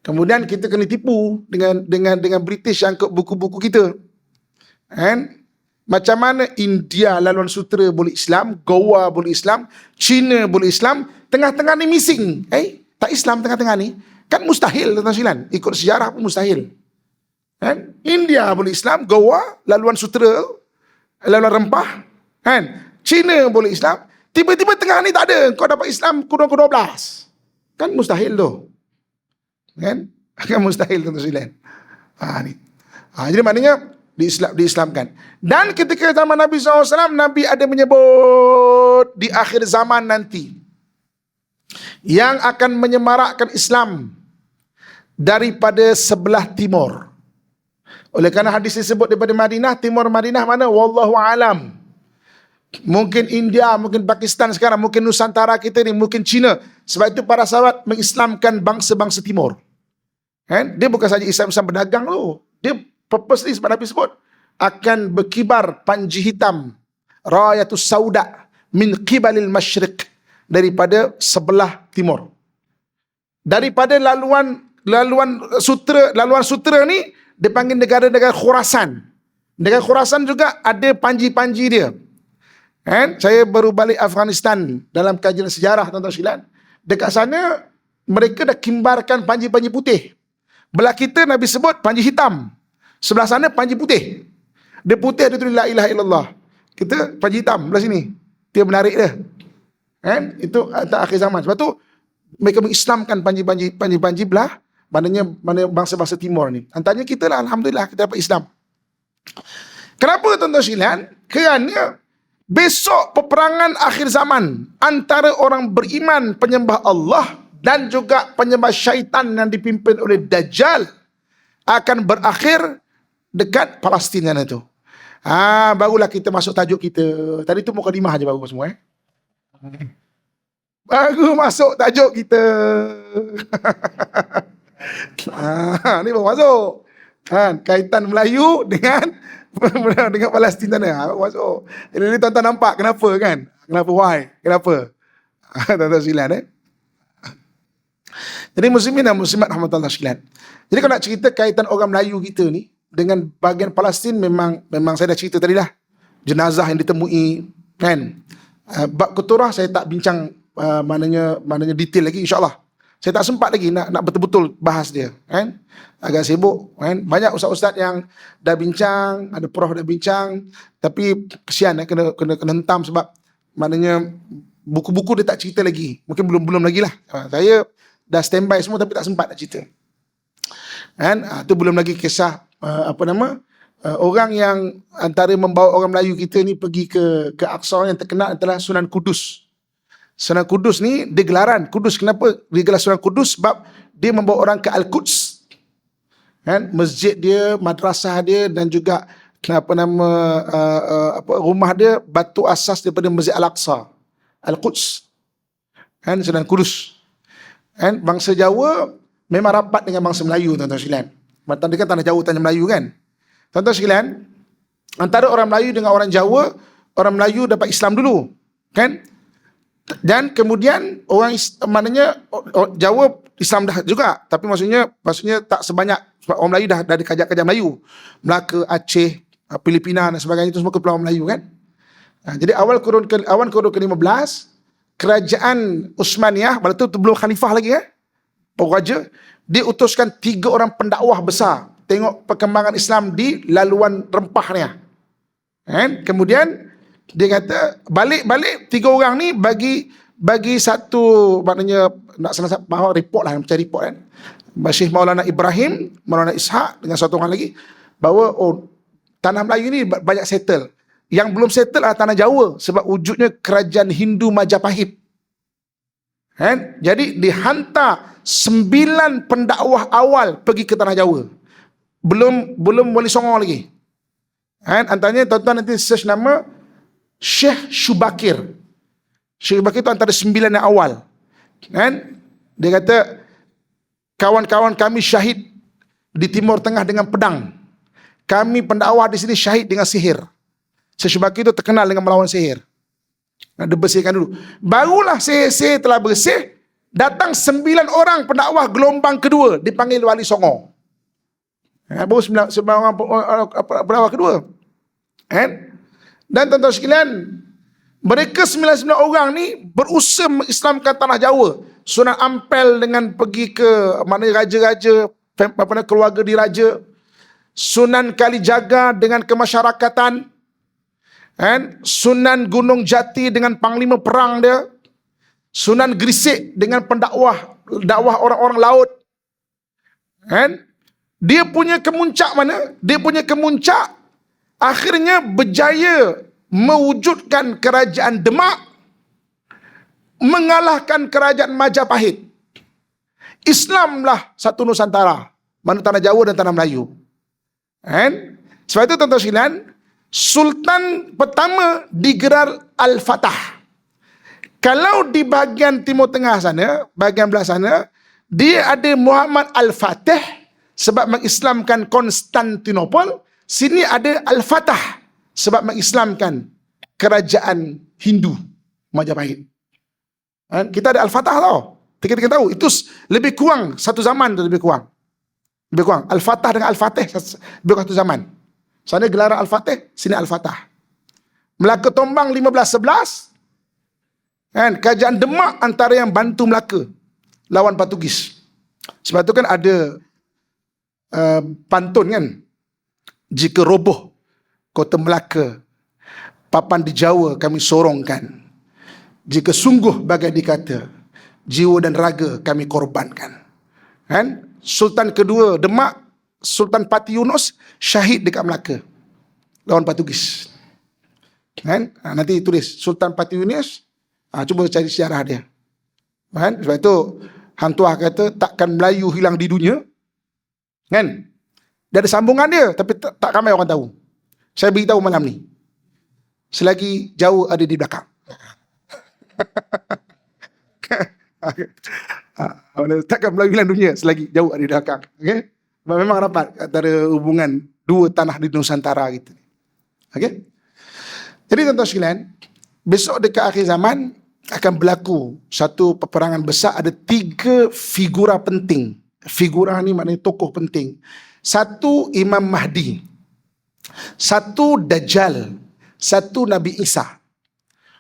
Kemudian kita kena tipu dengan British yang ke buku-buku kita. Macam mana India laluan sutra boleh Islam, Goa boleh Islam, China boleh Islam, tengah-tengah ni missing. Tak Islam tengah-tengah ni. Kan mustahil, tuan-tuan. Ikut sejarah pun mustahil. India boleh Islam, Goa, laluan sutra, laluan rempah. China boleh Islam. Tiba-tiba tengah ni tak ada. Kau dapat Islam kurang ke 12. Kan mustahil tu. Kan mustahil, tuan-tuan. Jadi maknanya diislamkan. Dan ketika zaman Nabi SAW, Nabi ada menyebut di akhir zaman nanti yang akan menyemarakkan Islam daripada sebelah timur. Oleh kerana hadis disebut daripada Madinah, timur Madinah mana? Wallahu alam. Mungkin India, mungkin Pakistan sekarang, mungkin Nusantara kita ni, mungkin China. Sebab itu para sahabat mengislamkan bangsa-bangsa timur. Dia bukan saja Islam berdagang tu. Dia purpose ni sebab Nabi sebut akan berkibar panji hitam rayatus sauda min qibalil masyriq, daripada sebelah timur. Daripada laluan sutra ni dipanggil negara-negara Khurasan. Negara Khurasan juga ada panji-panji dia. Saya baru balik Afghanistan dalam kajian sejarah, tuan-tuan sekalian. Dekat sana mereka dah kimbarkan panji-panji putih. Belah kita Nabi sebut panji hitam. Sebelah sana panji putih. Dia putih, dia tulis la ilaha illallah. Kita panji hitam belah sini. Dia menarik dia. Itu akhir zaman. Sebab tu mereka mengislamkan panji-panji belah mana bangsa-bangsa timur ni. Antaranya kita lah, alhamdulillah kita dapat Islam. Kenapa, tuan-tuan sekalian? Kerana besok peperangan akhir zaman antara orang beriman penyembah Allah dan juga penyembah syaitan yang dipimpin oleh Dajjal akan berakhir dekat Palestin itu. Barulah kita masuk tajuk kita. Tadi tu mukadimah aja baru semua. Baru masuk tajuk kita. Ni baru masuk. Kaitan Melayu dengan Palestin sana. Masuk. Ini tuan-tuan nampak kenapa kan? Kenapa why? Kenapa? Tuan-tuan sekalian Jadi muslimin dan muslimat rahmatullah sekalian. Jadi kalau nak cerita kaitan orang Melayu kita ni dengan bahagian Palestin, memang saya dah cerita tadi lah. Jenazah yang ditemui kan. Bab keturah saya tak bincang maknanya detail lagi, insya-Allah. Saya tak sempat lagi nak betul-betul bahas dia kan. Agak sibuk kan. Banyak ustaz-ustaz yang dah bincang, ada prof dah bincang, tapi kesian kena hentam sebab maknanya buku-buku dia tak cerita lagi. Mungkin belum lagi lah. Saya dah standby semua tapi tak sempat nak cerita. Itu belum lagi kisah orang yang antara membawa orang Melayu kita ni pergi ke Aqsa yang terkenal adalah Sunan Kudus. Sunan Kudus ni dia gelaran Kudus. Kenapa dia gelar Sunan Kudus? Sebab dia membawa orang ke Al-Quds. Kan? Masjid dia, madrasah dia dan juga rumah dia batu asas daripada Masjid Al-Aqsa, Al-Quds. Kan? Sunan Kudus. Kan? Bangsa Jawa memang rapat dengan bangsa Melayu, tuan-tuan sekalian. Dia kan tanah Jawa, tanah Melayu kan. Tuan-tuan sekalian, antara orang Melayu dengan orang Jawa, orang Melayu dapat Islam dulu. Kan? Dan kemudian Jawa Islam dah juga, tapi maksudnya tak sebanyak, sebab orang Melayu dah ada kajak-kajak Melayu. Melaka, Aceh, Filipina dan sebagainya, itu semua kepulauan Melayu kan. Jadi awal kurun ke-15, kerajaan Uthmaniyah, pada tu belum khalifah lagi raja, dia utuskan 3 orang pendakwah besar tengok perkembangan Islam di laluan rempah ni. Kan? Kemudian dia kata balik 3 orang ni bagi satu, maknanya nak senang bahawa report lah, macam report kan. Syekh Maulana Ibrahim, Maulana Ishaq dengan satu orang lagi, bahawa tanah Melayu ni banyak settle. Yang belum settle adalah tanah Jawa, sebab wujudnya kerajaan Hindu Majapahit. Kan? Jadi dihantar 9 pendakwah awal pergi ke tanah Jawa. Belum Wali Songo lagi. Kan? Antaranya tuan-tuan nanti search nama Syekh Shubakir. Syekh Shubakir itu antara 9 yang awal. Kan? Dia kata, kawan-kawan kami syahid di Timur Tengah dengan pedang. Kami pendakwah di sini syahid dengan sihir. Syekh Shubakir itu terkenal dengan melawan sihir. Dia bersihkan dulu. Barulah sihir-sihir telah bersih, datang 9 orang pendakwah gelombang kedua, dipanggil Wali Songo. Baru 9 orang pendakwah kedua. Kan? Dan tuan-tuan sekalian, mereka 9 orang ni berusaha mengislamkan tanah Jawa. Sunan Ampel dengan pergi ke mana raja-raja, keluarga diraja. Sunan Kalijaga dengan kemasyarakatan. Kan? Sunan Gunung Jati dengan panglima perang dia. Sunan Gresik dengan dakwah orang-orang laut. Kan? Dia punya kemuncak mana? Dia punya kemuncak akhirnya berjaya mewujudkan kerajaan Demak, mengalahkan kerajaan Majapahit. Islamlah satu Nusantara, mana tanah Jawa dan tanah Melayu. Kan? Sebab itu tuan-tuan sekalian, Sultan pertama digelar Al-Fatah. Kalau di bahagian Timur Tengah sana, bahagian belah sana, dia ada Muhammad Al-Fatih sebab mengislamkan Konstantinopel. Sini ada Al-Fatah sebab mengislamkan kerajaan Hindu Majapahit. Kita ada Al-Fatah tau. Kita tahu itu lebih kurang satu zaman tu, lebih kurang. Al-Fatah dengan Al-Fatih lebih kurang satu zaman. Sana gelaran Al-Fatih, sini Al-Fatah. Melaka Tombang 1511. Kan, kerajaan Demak antara yang bantu Melaka lawan Portugis. Sebab tu kan ada pantun kan. Jika roboh kota Melaka, papan di Jawa kami sorongkan. Jika sungguh bagai dikata, jiwa dan raga kami korbankan. Kan? Sultan kedua Demak, Sultan Pati Yunus, syahid dekat Melaka lawan Portugis. Kan? Nanti tulis Sultan Pati Yunus, cuba cari sejarah dia. Kan? Sebab itu Hang Tuah kata takkan Melayu hilang di dunia. Kan? Dia ada sambungan dia, tapi tak ramai orang tahu. Saya beritahu malam ni. Selagi Jawa ada di belakang. Takkan Melayu hilang dunia selagi Jawa ada di belakang. Okay? Memang rapat antara hubungan dua tanah di Nusantara gitu. Okay? Jadi tuan-tuan sekalian, besok dekat akhir zaman akan berlaku satu peperangan besar. Ada 3 figura penting. Figura ni maknanya tokoh penting. 1 Imam Mahdi, 1 Dajjal, 1 Nabi Isa.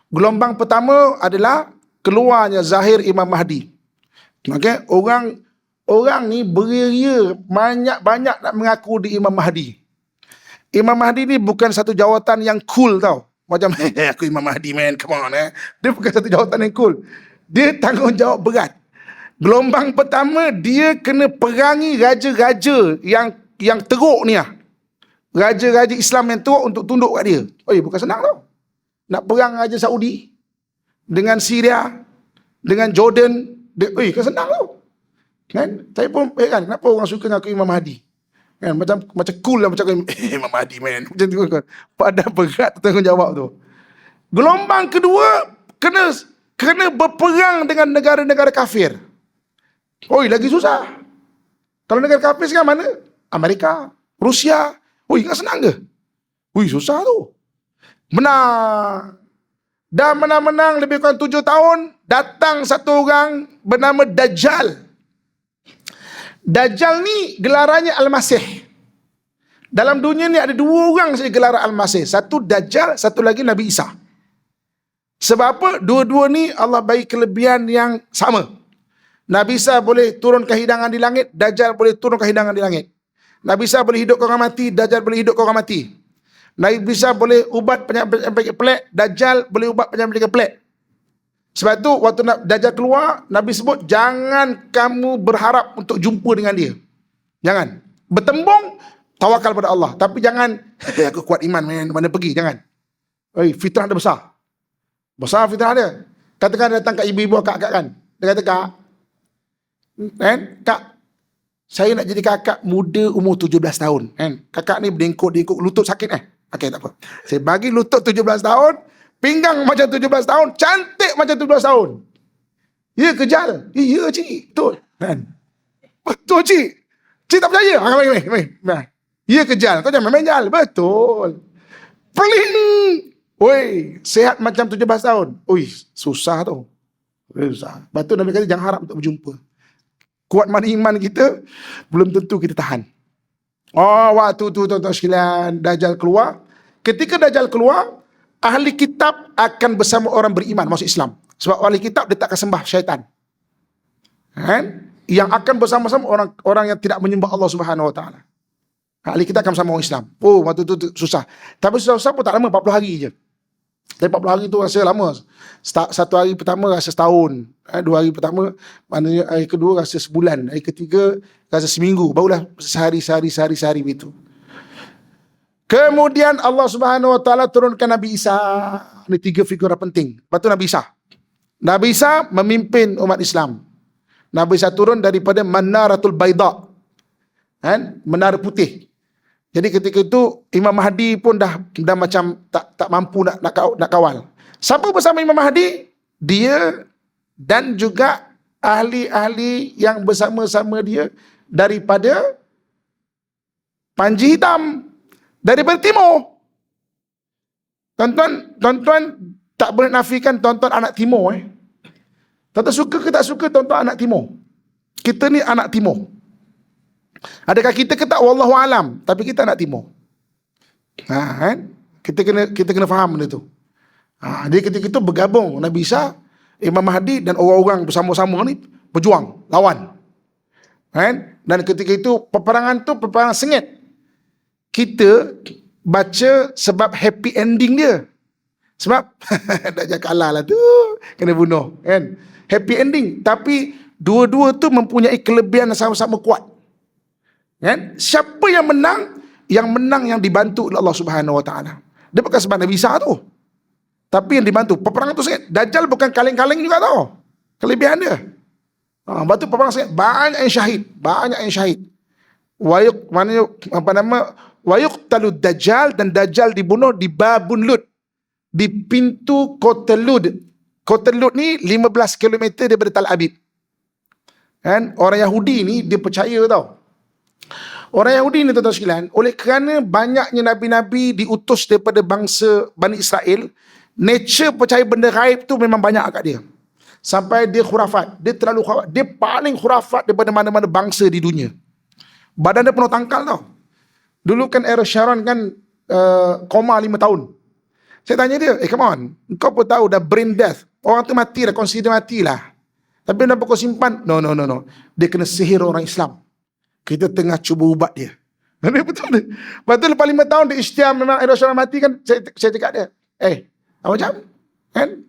Gelombang pertama adalah keluarnya zahir Imam Mahdi. Okay? Orang ni beria banyak nak mengaku di Imam Mahdi. Imam Mahdi ni bukan satu jawatan yang cool tau. Macam aku Imam Mahdi man, come on Dia bukan satu jawatan yang cool. Dia tanggungjawab berat. Gelombang pertama, dia kena perangi raja-raja yang teruk ni lah. Raja-raja Islam yang teruk untuk tunduk kat dia. Bukan senang tau. Nak perang Raja Saudi dengan Syria, dengan Jordan. Kan senang tau. Kan? Saya pun kan, kenapa orang suka ngaku Imam Mahdi? Kan? Macam cool lah, macam Imam Mahdi man. Macam tu kan. Padahal berat tanggungjawab tu. Gelombang kedua, kena berperang dengan negara-negara kafir. Lagi susah. Kalau negara kafir sekarang mana? Amerika, Rusia. Kan senang ke? Susah tu. Menang. Dan menang-menang lebih kurang 7 tahun, datang satu orang bernama Dajjal. Dajjal ni gelarannya Al-Masih. Dalam dunia ni ada 2 orang saja gelaran Al-Masih. Satu Dajjal, satu lagi Nabi Isa. Sebab apa? Dua-dua ni Allah bagi kelebihan yang sama. Nabi Isa boleh turunkan hidangan di langit, Dajjal boleh turunkan hidangan di langit. Nabi Isa boleh hidupkan orang mati, Dajjal boleh hidupkan orang mati. Nabi Isa boleh ubat penyakit pelik, Dajjal boleh ubat penyakit pelik. Sebab tu waktu Dajjal keluar, Nabi sebut jangan kamu berharap untuk jumpa dengan dia. Jangan. Bertembung, tawakal pada Allah. Tapi jangan, aku kuat iman, mana pergi, jangan. Fitrah dia besar. Besar fitrah dia. Katakan dia datang kat ibu-ibu akak kan. Dia kata, Kak, saya nak jadi kakak muda umur 17 tahun. Kakak ni berdengkuk lutut sakit Okey, tak apa. Saya bagi lutut 17 tahun, pinggang macam 17 tahun, cantik macam 17 tahun. Ya, kejal. Ya, cik. Betul. Betul, cik. Cik tak percaya? Ya, kejal. Kau jangan main jal. Betul. Peling. Sehat macam 17 tahun. Susah tu. Susah. Lepas tu Nabi kata, jangan harap untuk berjumpa. Kuat mana iman kita, belum tentu kita tahan. Waktu tu tuan-tuan sekalian, Dajjal keluar. Ketika Dajjal keluar, ahli kitab akan bersama orang beriman masuk Islam. Sebab ahli kitab dia tak akan sembah syaitan. Yang akan bersama-sama orang yang tidak menyembah Allah Subhanahu Wa Taala. Ahli kitab akan bersama orang Islam. Waktu tu susah. Tapi susah pun tak lama, 40 hari je. Tapi 40 hari tu rasa lama. Satu hari pertama rasa setahun. 2 hari pertama, maknanya hari kedua rasa sebulan. Hari ketiga rasa seminggu. Barulah sehari begitu. Kemudian Allah Subhanahu Wa Taala turunkan Nabi Isa. Ini 3 figura penting. Lepas tu Nabi Isa. Nabi Isa memimpin umat Islam. Nabi Isa turun daripada Manaratul Baida. Menara putih. Jadi ketika itu Imam Mahdi pun dah macam tak mampu nak kawal. Siapa bersama Imam Mahdi? Dia dan juga ahli-ahli yang bersama-sama dia daripada Panji Hitam, daripada timur. Tuan-tuan tak boleh nafikan tuan-tuan anak timur. Tuan-tuan suka ke tak suka tuan-tuan anak timur? Kita ni anak timur. Adakah kita kata wallahu alam, tapi kita anak timur. Kita kena faham benda tu. Jadi ketika itu bergabung Nabi Isa, Imam Mahdi dan orang-orang bersama-sama ni berjuang lawan. Dan ketika itu peperangan sengit. Kita baca sebab happy ending dia. Sebab dah kalah lah tu, kena bunuh happy ending. Tapi dua-dua tu mempunyai kelebihan yang sama-sama kuat. Siapa yang menang? Yang menang yang dibantu oleh Allah Subhanahu Wa Taala. Dia bukan sebab Nabi Isa tu, tapi yang dibantu. Peperangan tu sangat. Dajjal bukan kaleng-kaleng juga tau. Kelebihan dia. Lepas tu peperangan sangat. Banyak yang syahid. Wayuqtalu Dajjal, dan Dajjal dibunuh di Babun Lud, di pintu kota Lud. Kota Lud ni 15 km daripada Tal Abib. Orang Yahudi ni dia percaya tau. Orang Yahudi ni tuan-tuan sekalian, oleh kerana banyaknya Nabi-Nabi diutus daripada bangsa Bani Israel, nature percaya benda gaib tu memang banyak kat dia. Sampai dia khurafat. Dia terlalu khurafat. Dia paling khurafat daripada mana-mana bangsa di dunia. Badan dia penuh tangkal tau. Dulu kan era Sharon kan koma 5 tahun. Saya tanya dia, come on, kau pun tahu dah brain death. Orang tu mati dah, consider mati lah. Tapi kenapa kau simpan? No. Dia kena sihir orang Islam. Kita tengah cuba ubat dia. Betul dia. Lepas tu lepas 5 tahun dia ikhtiar, memang era Sharon mati kan, saya cakap dia, apa macam?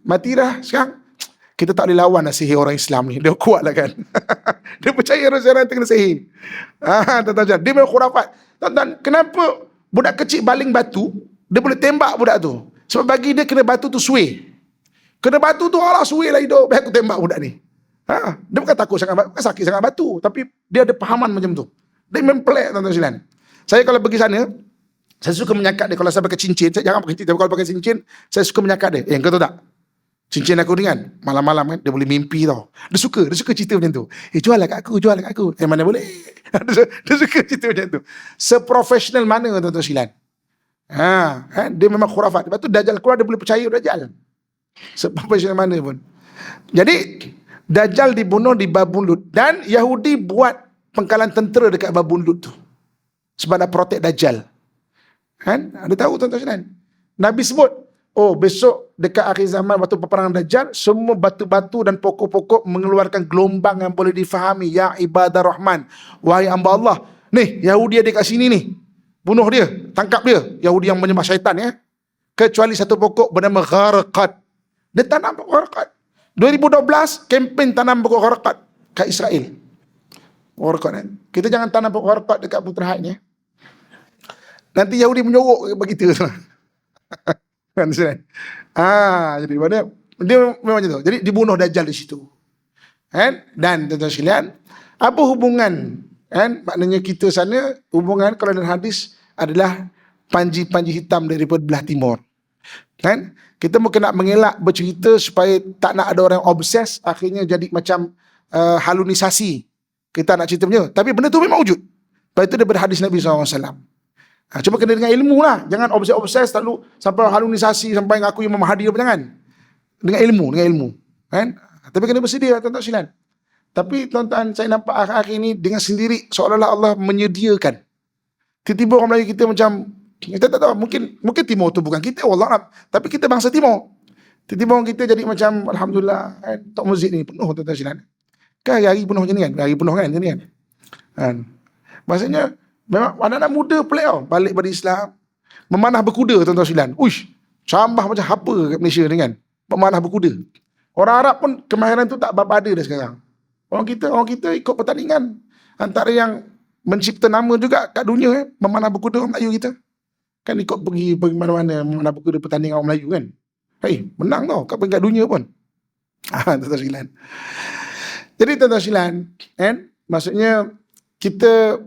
Mati dah sekarang. Kita tak boleh lawan lah sihir orang Islam ni. Dia kuat lah kan. Dia percaya era Sharon tu kena sihir. Dia memang khurafat. Tuan-tuan, kenapa budak kecil baling batu, dia boleh tembak budak tu? Sebab bagi dia kena batu tu sway. Kena batu tu Allah suwe lah hidup. Aku tembak budak ni. Dia bukan takut sangat, bukan sakit sangat batu, tapi dia ada pahaman macam tu. Dia mempelik tuan-tuan sekalian. Saya kalau pergi sana, saya suka menyakat dia. Kalau saya pakai cincin, saya jangan pakai cincin, tapi kalau pakai cincin, saya suka menyakat dia. Kau tahu tak? Cincin aku ni kan, malam-malam kan, dia boleh mimpi tau. Dia suka cerita macam tu. Jual lah kat aku, jual lah kat aku. Mana boleh. Dia suka cerita macam tu. Seprofesional mana tuan-tuan sekalian. Dia memang khurafat. Lepas tu Dajjal keluar, dia boleh percaya Dajjal. Seprofesional mana pun. Jadi, Dajjal dibunuh di Babun Lut. Dan Yahudi buat pengkalan tentera dekat Babun Lut tu. Sebab nak protect Dajjal. Ada tahu tuan-tuan sekalian. Nabi sebut, besok dekat akhir zaman waktu peperangan Dajjal, semua batu-batu dan pokok-pokok mengeluarkan gelombang yang boleh difahami. Ya ibadah Rahman, wahai hamba Allah. Nih, Yahudi ada kat sini ni. Bunuh dia, tangkap dia. Yahudi yang menyembah syaitan ya. Kecuali satu pokok bernama Gharqad. Dia tanam pokok Gharqad. 2012, kempen tanam pokok Gharqad kat Israel. Gharqad kan. Kita jangan tanam pokok Gharqad dekat Putra Haid ya. Nanti Yahudi menyorok bagi kita. Kan Ustaz? Jadi mana dia memang macam tu. Jadi dibunuh Dajjal di situ. Dan tuan-tuan sekalian, apa hubungan maknanya kita sana, hubungan kalau dalam hadis adalah panji-panji hitam daripada belah timur. Kita mungkin nak mengelak bercerita supaya tak nak ada orang obses, akhirnya jadi macam halunisasi. Kita nak cerita punya, tapi benda tu memang wujud. Lepas itu daripada hadis Nabi SAW. Cuma kena dengan ilmu lah. Jangan obses-obses lalu sampai halunisasi, sampai ngaku Imam Mahdi apa, jangan. Dengan ilmu. Tapi kena bersedia tuan-tuan sekalian. Tapi tuan-tuan, saya nampak akhir-akhir ini dengan sendiri seolah-olah Allah menyediakan. Tiba-tiba orang Melayu kita macam, kita tak tahu, mungkin Timur tu bukan kita, Allah. Tapi kita bangsa Timur. Tiba-tiba orang kita jadi macam, Alhamdulillah, tok masjid ni penuh tuan-tuan sekalian. Kan hari penuh macam ni kan? Hari penuh kan? Macam ni kan? Maksudnya, memang anak-anak muda pelik tau. Balik pada Islam, memanah berkuda tuan-tuan sekalian. Uish, cambah macam apa kat Malaysia ni kan? Memanah berkuda. Orang Arab pun kemahiran tu tak berapa ada dah sekarang. Orang kita ikut pertandingan. Antara yang mencipta nama juga kat dunia memanah berkuda orang Melayu kita. Kan ikut pergi mana-mana memanah berkuda pertandingan orang Melayu kan. Menang tau kat peringkat dunia pun. Tuan-tuan sekalian. Jadi tuan-tuan sekalian, maksudnya kita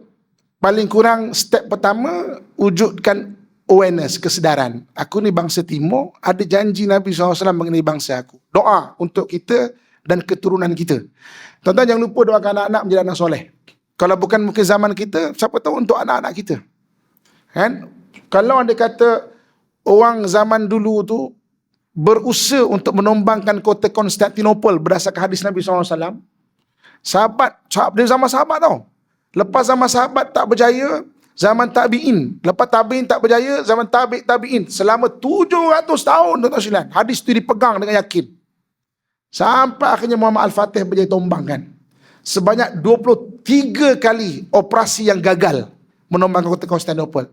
paling kurang step pertama wujudkan awareness, kesedaran. Aku ni bangsa Timur, ada janji Nabi SAW mengenai bangsa aku. Doa untuk kita dan keturunan kita. Tuan-tuan jangan lupa doakan anak-anak menjadi anak soleh. Kalau bukan mungkin zaman kita, siapa tahu untuk anak-anak kita. Kalau anda kata orang zaman dulu tu berusaha untuk menombangkan kota Konstantinopel berdasarkan hadis Nabi SAW, sahabat dari zaman sahabat tau. Lepas zaman sahabat tak berjaya, zaman tabi'in. Lepas tabi'in tak berjaya, zaman tabi'in. Selama 700 tahun, tuan-tuan sekalian, hadis itu dipegang dengan yakin. Sampai akhirnya Muhammad Al-Fatih berjaya tombangkan. Sebanyak 23 kali operasi yang gagal menombangkan kota Konstantinopel.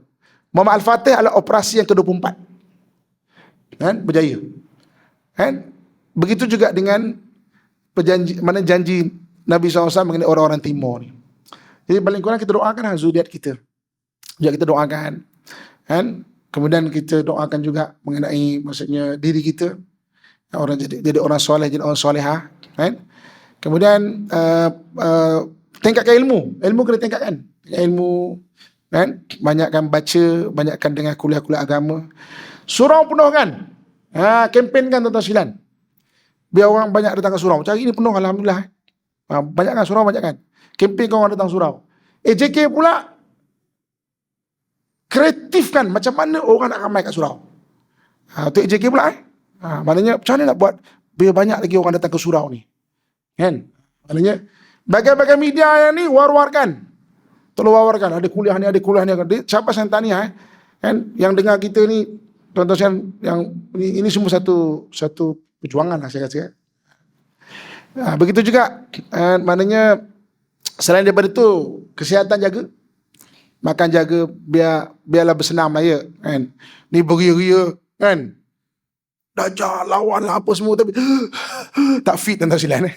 Muhammad Al-Fatih adalah operasi yang ke-24. Berjaya. Begitu juga dengan janji Nabi SAW mengenai orang-orang Timur ni. Jadi paling kurang kita doakan zuriat kita. Juga kita doakan. Kemudian kita doakan juga mengenai maksudnya diri kita. Orang jadi orang soleh, jadi orang solehah. Kemudian tingkatkan ilmu. Ilmu kena tingkatkan. Ilmu, banyakkan baca, banyakkan dengar kuliah-kuliah agama. Surau penuh kan? Kempen kan tuan-tuan sekalian. Biar orang banyak datang ke surau. Cari ini penuh alhamdulillah. Banyakkan surau, banyakkan. Kempen kau orang datang surau. JK pula kreatif kan macam mana orang nak ramai kat surau. Untuk JK pula maknanya macam mana nak buat biar banyak lagi orang datang ke surau ni. Maknanya bagai-bagai media yang ni war-warkan. Tolong war-warkan. Ada kuliah ni, ada kuliah ni. Siapa saya tanya yang dengar kita ni, tuan-tuan yang ini semua satu perjuangan lah saya kata. Begitu juga maknanya selain daripada tu, kesihatan jaga, makan jaga, biarlah bersenam lah ya. Ni beria-ria kan, Dajjal lawan lah apa semua, tapi tak fit tuan-tuan sekalian.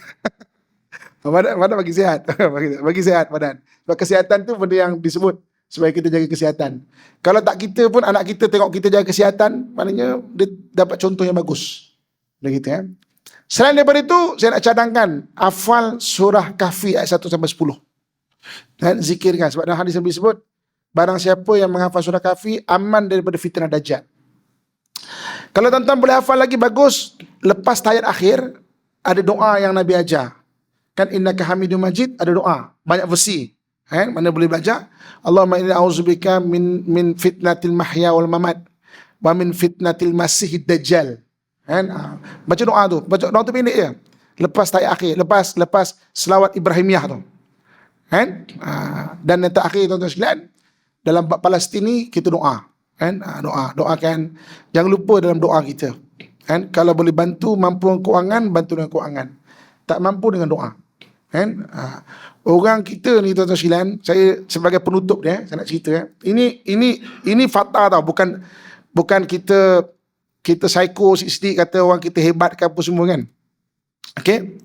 Badan bagi sihat. bagi sihat badan. Sebab kesihatan tu benda yang disebut supaya kita jaga kesihatan. Kalau tak kita pun, anak kita tengok kita jaga kesihatan, maknanya dia dapat contoh yang bagus. Begitu ya. Selain daripada itu, saya nak cadangkan hafal surah Kahfi ayat 1 sampai 10. Dan zikirkan. Sebab dalam hadis Nabi sebut, barang siapa yang menghafal surah Kahfi aman daripada fitnah Dajjal. Kalau tuan-tuan boleh hafal lagi bagus, lepas tayat akhir ada doa yang Nabi ajar. Kan innaka Hamidum Majid, ada doa, banyak versi. Mana boleh belajar? Allahumma inni a'udzubika min fitnatil mahya wal mamat wa min fitnatil masihid dajjal. Baca doa tu, baca doa tu pendek je. Lepas tayat akhir, lepas selawat Ibrahimiyah tu. Dan yang terakhir tuan-tuan sekalian, dalam bab Palestin ni kita doa. Doakan, jangan lupa dalam doa kita. Kalau boleh bantu, mampu dengan kewangan, bantu dengan kewangan. Tak mampu dengan doa. Orang kita ni tuan-tuan sekalian, saya sebagai penutup dia, saya nak cerita ya. Ini fakta tau, bukan kita psycho sikit kata orang kita hebat ke apa semua kan. Okey.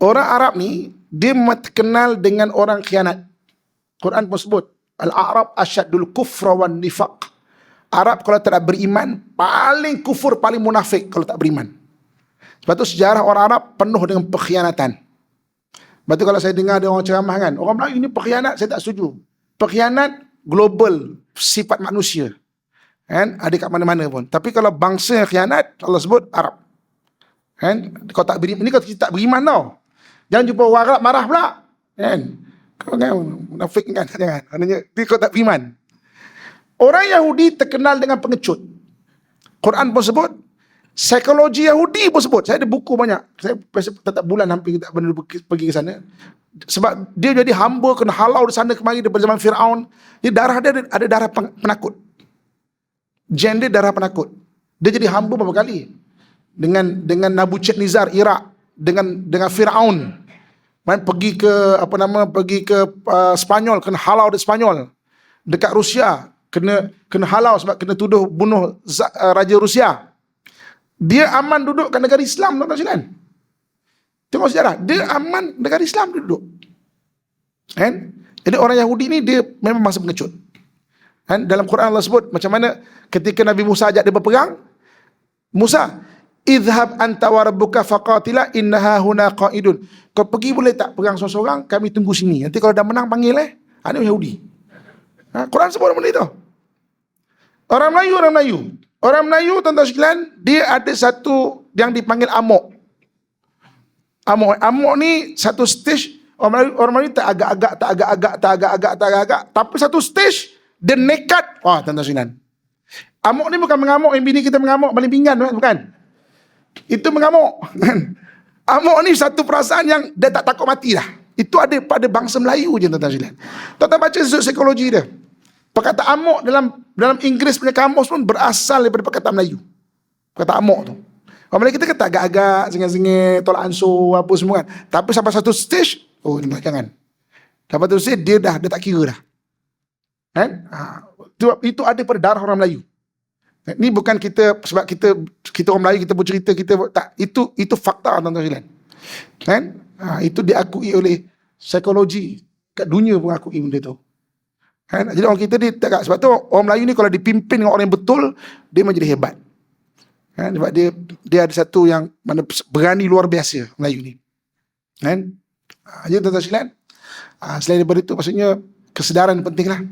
Orang Arab ni dia terkenal dengan orang khianat. Quran pun sebut Al-A'rab asyaddul kufra wan nifaq. Arab kalau tak beriman paling kufur, paling munafik kalau tak beriman. Sebab tu sejarah orang Arab penuh dengan pengkhianatan. Sebab tu kalau saya dengar dia orang ceramah kan, orang Melayu ini pengkhianat, saya tak setuju. Pengkhianat global, sifat manusia. Ada kat mana-mana pun. Tapi kalau bangsa yang khianat, Allah sebut Arab. Kau tak beriman, ini kau tak beriman tau. Jangan jumpa orang Arab marah pula. Kau kan munafik kan, jangan. Maknanya dia kau tak beriman. Orang Yahudi terkenal dengan pengecut. Quran pun sebut, psikologi Yahudi pun sebut. Saya ada buku banyak. Saya tetap bulan hampir tak pernah pergi ke sana. Sebab dia jadi hamba, kena halau di sana kemari daripada zaman Fir'aun. Dia darah dia ada darah penakut. Gen dia darah penakut. Dia jadi hamba beberapa kali. Dengan Nabucodonosor Iraq, dengan Fir'aun. Pergi ke Spanyol, kena halau di Spanyol. Dekat Rusia, kena halau sebab kena tuduh bunuh Raja Rusia. Dia aman duduk kat negara Islam, tuan-tuan sekalian. Tengok sejarah, dia aman negara Islam dia duduk. Jadi orang Yahudi ni dia memang bangsa pengecut. Dalam Quran Allah sebut macam mana ketika Nabi Musa ajak dia berperang, Musa, idhab anta wa rabbuka faqatila innaha huna qaidun. Kau pergi boleh tak perang seorang-seorang, kami tunggu sini. Nanti kalau dah menang panggil ada Yahudi. Quran sebut benda itu. Orang Melayu tuan-tuan sekalian, dia ada satu yang dipanggil amok. Amok ni satu stage, orang Melayu tak agak-agak, tapi satu stage dia nekat. Wah, tuan-tuan sekalian. Amok ni bukan mengamuk yang bini kita mengamuk maling pinggan, bukan. Itu mengamuk. Amok ni satu perasaan yang dia tak takut mati dah. Itu ada pada bangsa Melayu je, tuan-tuan sekalian. Tuan-tuan baca psikologi dia. Perkataan amok dalam Inggeris punya kamus pun berasal daripada perkataan Melayu. Perkataan amok tu. Orang Melayu kita kata agak-agak, sengit-sengit, tolak ansur, apa semua kan. Tapi sampai satu stage, jangan. Sampai satu stage, dia tak kira dah. Itu ada pada darah orang Melayu. Ini bukan kita, sebab kita orang Melayu, kita bercerita, kita tak. Itu fakta, tuan-tuan sekalian. Itu diakui oleh psikologi. Kat dunia pun akui benda tu. Jadi orang kita dia tak, sebab tu orang Melayu ni kalau dipimpin dengan orang yang betul, dia menjadi hebat. Sebab dia ada satu yang mana berani luar biasa Melayu ni. Jadi tuan-tuan sekalian, selain daripada itu maksudnya kesedaran pentinglah.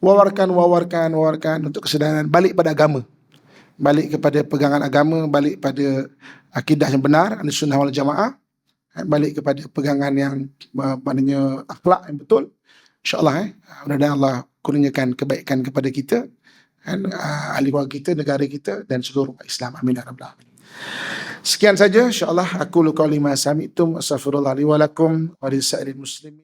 Wawarkan untuk kesedaran, balik pada agama. Balik kepada pegangan agama, balik pada akidah yang benar, Ahlussunnah wal Jamaah. Balik kepada pegangan yang maknanya akhlak yang betul. InsyaAllah mudah-mudahan Allah kurniakan kebaikan kepada kita, ahli keluarga kita, negara kita dan seluruh umat Islam. Amin ya rabbal alamin. Sekian saja insyaAllah. Aku qauli ma sami'tum, astaghfirullah li wa lakum wa lisairil muslimin.